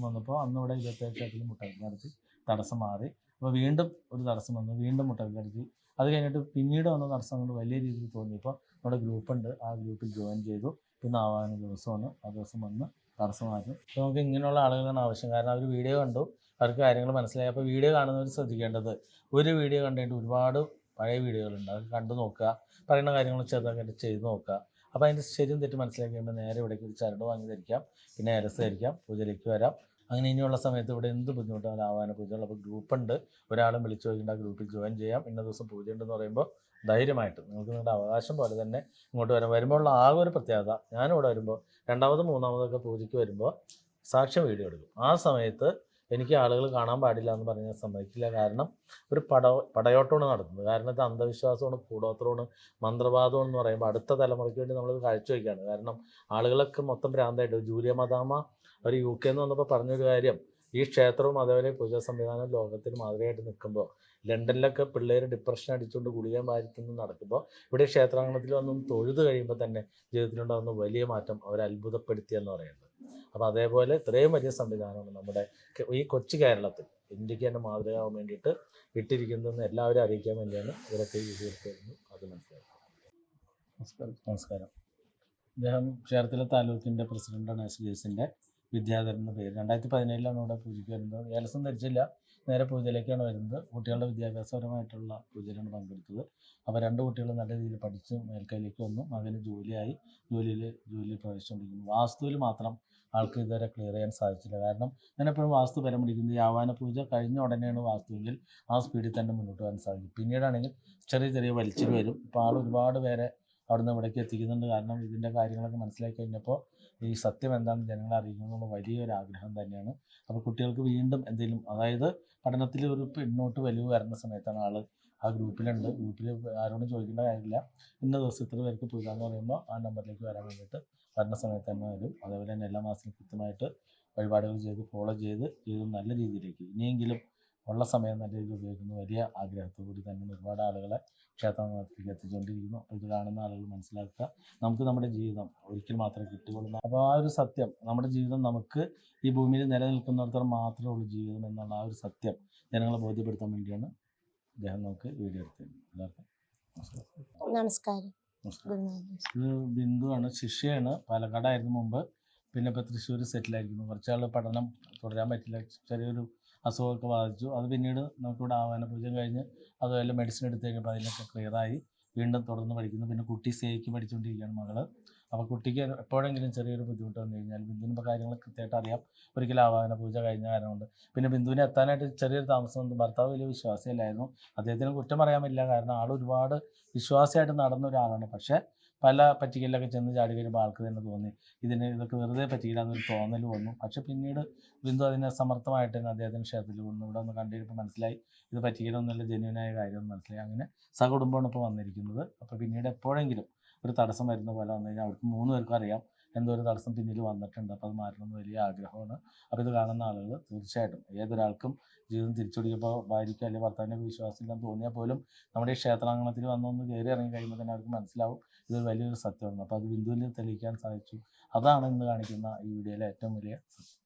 വന്നപ്പോൾ അന്ന് ഇവിടെ 27 മുട്ടക്കടിച്ച് തടസ്സം മാറി. അപ്പോൾ വീണ്ടും ഒരു തടസ്സം വന്നു, വീണ്ടും മുട്ടക്കടിച്ച്. അത് കഴിഞ്ഞിട്ട് പിന്നീട് വന്ന തടസ്സം കൊണ്ട് വലിയ രീതിയിൽ തോന്നിയപ്പോൾ നമ്മുടെ ഗ്രൂപ്പുണ്ട്, ആ ഗ്രൂപ്പിൽ ജോയിൻ ചെയ്തു. പിന്നെ ആവാന ദിവസമാണ്, ആ ദിവസം വന്ന് തടസ്സം മാറ്റും. അപ്പോൾ നമുക്ക് ഇങ്ങനെയുള്ള ആളുകളാണ് ആവശ്യം. കാരണം അവർ വീഡിയോ കണ്ടു, അവർക്ക് കാര്യങ്ങൾ മനസ്സിലായി. അപ്പോൾ വീഡിയോ കാണുന്നവർ ശ്രദ്ധിക്കേണ്ടത്, ഒരു വീഡിയോ കണ്ടിട്ട് ഒരുപാട് പഴയ വീഡിയോകളുണ്ട്, അത് കണ്ടു നോക്കുക, പറയുന്ന കാര്യങ്ങൾ ചെറുതായിട്ട് ചെയ്ത് നോക്കുക. അപ്പോൾ അതിൻ്റെ ശരിയും തെറ്റ് മനസ്സിലാക്കി കഴിയുമ്പോൾ നേരെ ഇവിടേക്ക് ഒരു ചരട് വാങ്ങി ധരിക്കാം, പിന്നെ ഏലസ് ധരിക്കാം, പൂജയിലേക്ക് വരാം. അങ്ങനെ ഇനിയുള്ള സമയത്ത് ഇവിടെ എന്ത് ബുദ്ധിമുട്ടാണ് ആവാന പൂജകൾ. അപ്പോൾ ഗ്രൂപ്പുണ്ട്, ഒരാളും വിളിച്ചു നോക്കേണ്ട, ആ ഗ്രൂപ്പിൽ ജോയിൻ ചെയ്യാം. ഇന്ന ദിവസം പൂജ ഉണ്ടെന്ന് പറയുമ്പോൾ ധൈര്യമായിട്ട് നിങ്ങൾക്ക് നിങ്ങളുടെ അവകാശം പോലെ തന്നെ ഇങ്ങോട്ട് വരുമ്പോൾ ഉള്ള ആകെ ഒരു പ്രത്യേകത, ഞാനിവിടെ വരുമ്പോൾ 2ാമതും 3ാമതൊക്കെ പൂജയ്ക്ക് വരുമ്പോൾ സാക്ഷ്യം വീഡിയോ എടുക്കും. ആ സമയത്ത് എനിക്ക് ആളുകൾ കാണാൻ പാടില്ല എന്ന് പറഞ്ഞാൽ സമ്മതിക്കില്ല. കാരണം ഒരു പടയോട്ടമാണ് നടത്തുന്നത്. കാരണം ഇത് അന്ധവിശ്വാസമാണ്, കൂടോത്രമാണ്, മന്ത്രവാദമാണ് എന്ന് പറയുമ്പോൾ അടുത്ത തലമുറയ്ക്ക് വേണ്ടി നമ്മളിത് കാഴ്ചവെക്കുകയാണ്. കാരണം ആളുകളൊക്കെ മൊത്തം ഭ്രാന്തായിട്ട്, ജൂലിയ മദാമ അവർ UK നിന്ന് വന്നപ്പോൾ പറഞ്ഞൊരു കാര്യം, ഈ ക്ഷേത്രവും അതേപോലെ പൂജാ സംവിധാനം ലോകത്തിന് മാതൃകയായിട്ട് നിൽക്കുമ്പോൾ ലണ്ടനിലൊക്കെ പിള്ളേർ ഡിപ്രഷൻ അടിച്ചുകൊണ്ട് ഗുളികയും വാരിക്കുന്നു നടക്കുമ്പോൾ ഇവിടെ ക്ഷേത്രാങ്കണത്തിൽ വന്നും തൊഴുത് കഴിയുമ്പോൾ തന്നെ ജീവിതത്തിലുണ്ടാകുന്ന വലിയ മാറ്റം അവർ അത്ഭുതപ്പെടുത്തിയെന്ന് പറയുന്നത്. അപ്പോൾ അതേപോലെ ഇത്രയും വലിയ സംവിധാനമാണ് നമ്മുടെ ഈ കൊച്ചു കേരളത്തിൽ ഇന്ത്യക്ക് തന്നെ മാതൃകയാവാൻ വേണ്ടിയിട്ട് ഇട്ടിരിക്കുന്നതെന്ന് എല്ലാവരും അറിയിക്കാൻ വേണ്ടിയാണ് ഇവരൊക്കെ ഈ തീർച്ചയായിരുന്നു. അത് മനസ്സിലാക്കും. നമസ്കാരം. അദ്ദേഹം ക്ഷേത്രത്തിലെ താലൂക്കിൻ്റെ പ്രസിഡൻ്റാണ്. SDSൻ്റെ വിദ്യാധരൻ എന്ന പേര്. 2017 ഇവിടെ പൂജയ്ക്ക് വരുന്നത്. ഏലസം ധരിച്ചില്ല, നേരെ പൂജയിലേക്കാണ് വരുന്നത്. കുട്ടികളുടെ വിദ്യാഭ്യാസപരമായിട്ടുള്ള പൂജയിലാണ് പങ്കെടുത്തത്. അപ്പോൾ 2 കുട്ടികൾ നല്ല രീതിയിൽ പഠിച്ച് മേൽക്കൈയിലേക്ക് വന്നു. മകന് ജോലിയിൽ പ്രവേശിച്ചുകൊണ്ടിരിക്കുന്നു. വാസ്തുവിൽ മാത്രം ആൾക്ക് ഇതുവരെ ക്ലിയർ ചെയ്യാൻ സാധിച്ചില്ല. കാരണം ഞാൻ എപ്പോഴും വാസ്തു പരം പിടിക്കുന്നത്, ഈ ആവാന പൂജ കഴിഞ്ഞ ഉടനെയാണ് വാസ്തുവെങ്കിൽ ആ സ്പീഡിൽ തന്നെ മുന്നോട്ട് പോകാൻ സാധിക്കും. പിന്നീടാണെങ്കിൽ ചെറിയ വലിച്ചിൽ വരും. ഇപ്പോൾ ആൾ ഒരുപാട് പേരെ അവിടുന്ന് ഇവിടേക്ക് എത്തിക്കുന്നുണ്ട്. കാരണം ഇതിൻ്റെ കാര്യങ്ങളൊക്കെ മനസ്സിലാക്കി കഴിഞ്ഞപ്പോൾ ഈ സത്യം എന്താണെന്ന് ജനങ്ങളെ അറിയിക്കണമെന്നുള്ള വലിയൊരാഗ്രഹം തന്നെയാണ്. അപ്പോൾ കുട്ടികൾക്ക് വീണ്ടും എന്തെങ്കിലും, അതായത് പഠനത്തിൽ ഒരു പിന്നോട്ട് വലിവ് വരുന്ന സമയത്താണ് ആൾ ആ ഗ്രൂപ്പിലുണ്ട്. ഗ്രൂപ്പിൽ ആരോടും ചോദിക്കേണ്ട കാര്യമില്ല. ഇന്ന ദിവസം ഇത്ര പേർക്ക് പൂജ എന്ന് പറയുമ്പോൾ ആ നമ്പറിലേക്ക് വരാൻ വേണ്ടിയിട്ട് വരുന്ന സമയത്ത് തന്നെ വരും. അതേപോലെ തന്നെ എല്ലാ മാസവും കൃത്യമായിട്ട് വഴിപാടുകൾ ചെയ്ത് ഫോളോ ചെയ്ത് ജീവിതം നല്ല രീതിയിലേക്ക് ഇനിയെങ്കിലും ഉള്ള സമയം നല്ല രീതിയിൽ ഉപയോഗിക്കുന്ന വലിയ ആഗ്രഹത്തോടുകൂടി തന്നെ ഒരുപാട് ആളുകളെ ക്ഷേത്രത്തിലേക്ക് എത്തിച്ചുകൊണ്ടിരിക്കുന്നു. അപ്പോൾ ഇത് കാണുന്ന ആളുകൾ മനസ്സിലാക്കുക, നമുക്ക് നമ്മുടെ ജീവിതം ഒരിക്കൽ മാത്രമേ കിട്ടുകയുള്ളൂ. അപ്പോൾ ആ ഒരു സത്യം, നമ്മുടെ ജീവിതം നമുക്ക് ഈ ഭൂമിയിൽ നിലനിൽക്കുന്നിടത്തോളം മാത്രമേ ഉള്ളൂ ജീവിതം എന്നുള്ള ആ ഒരു സത്യം ജനങ്ങളെ ബോധ്യപ്പെടുത്താൻ വേണ്ടിയാണ് അദ്ദേഹം നമുക്ക് വീഡിയോ എടുത്തത്. എല്ലാവർക്കും നമസ്കാരം. ഇത് ബിന്ദുവാണ്, ശിഷ്യയാണ്, പാലക്കാടായിരുന്നു മുമ്പ്, പിന്നെ ഇപ്പോൾ തൃശ്ശൂർ സെറ്റിലായിരിക്കുന്നു. കുറച്ചാൾ പഠനം തുടരാൻ പറ്റില്ല, ചെറിയൊരു അസുഖമൊക്കെ ബാധിച്ചു. അത് പിന്നീട് നമുക്കിവിടെ ആവാന പൂജ കഴിഞ്ഞ് അതുപോലെ മെഡിസിൻ എടുത്ത് കഴിഞ്ഞപ്പോൾ അതിനൊക്കെ ക്ലിയറായി വീണ്ടും തുടർന്ന് പഠിക്കുന്നു. പിന്നെ കുട്ടി സേക്ക് പഠിച്ചുകൊണ്ടിരിക്കുകയാണ് മകൾ. അപ്പോൾ കുട്ടിക്ക് എപ്പോഴെങ്കിലും ചെറിയൊരു ബുദ്ധിമുട്ട് വന്നു കഴിഞ്ഞാൽ ബിന്ദുവിന് ഇപ്പോൾ കാര്യങ്ങൾ കൃത്യമായിട്ട് അറിയാം. ഒരിക്കലും ആവാന പൂജ കഴിഞ്ഞ കാരണം കൊണ്ട് പിന്നെ ബിന്ദുവിനെ എത്താനായിട്ട് ചെറിയൊരു താമസം വന്നു. ഭർത്താവ് വലിയ വിശ്വാസിയല്ലായിരുന്നു, അദ്ദേഹത്തിന് കുറ്റം പറയാൻ പറ്റില്ല, കാരണം ആൾ ഒരുപാട് വിശ്വാസിയായിട്ട് നടന്ന ഒരാളാണ്. പക്ഷേ പല പറ്റിക്കലിലൊക്കെ ചെന്ന് ചാടി കഴിയുമ്പോൾ ആൾക്ക് തന്നെ തോന്നി ഇതൊക്കെ വെറുതെ പറ്റിയില്ലാന്നൊരു തോന്നൽ വന്നു. പക്ഷെ പിന്നീട് ബിന്ദു അതിനെ സമർത്ഥമായിട്ട് തന്നെ അദ്ദേഹത്തിന് ക്ഷേത്രത്തിൽ കൊണ്ടു ഇവിടെ ഒന്ന് കണ്ടിരുമ്പോൾ മനസ്സിലായി ഇത് പറ്റിക്കലൊന്നുമല്ല, ജെന്യൂനായ കാര്യമെന്ന് മനസ്സിലായി. അങ്ങനെ സഹകുടുംബമാണ് ഇപ്പോൾ വന്നിരിക്കുന്നത്. അപ്പോൾ പിന്നീട് എപ്പോഴെങ്കിലും ഒരു തടസ്സം വരുന്ന പോലെ വന്നു കഴിഞ്ഞാൽ അവർക്ക് 3 പേർക്കും അറിയാം എന്തോ ഒരു തടസ്സം പിന്നിൽ വന്നിട്ടുണ്ട്. അപ്പോൾ അത് മാറ്റണമെന്ന് വലിയ ആഗ്രഹമാണ്. അപ്പോൾ ഇത് കാണുന്ന ആളുകൾ തീർച്ചയായിട്ടും ഏതൊരാൾക്കും ജീവിതം തിരിച്ചുപിടിക്കുമ്പോൾ ഭാര്യയ്ക്ക് അല്ലെങ്കിൽ ഭർത്താവിൻ്റെ വിശ്വാസമില്ലെന്ന് തോന്നിയാൽ പോലും നമ്മുടെ ഈ ക്ഷേത്രാങ്കണത്തിൽ വന്നൊന്ന് കയറി ഇറങ്ങി കഴിയുമ്പോൾ തന്നെ അവർക്ക് മനസ്സിലാവും ഇതൊരു വലിയൊരു സത്യമാണ്. അപ്പോൾ അത് ബിന്ദുവിൽ തെളിയിക്കാൻ സാധിച്ചു. അതാണ് ഇന്ന് കാണിക്കുന്ന ഈ വീഡിയോയിലെ ഏറ്റവും വലിയ സത്യം.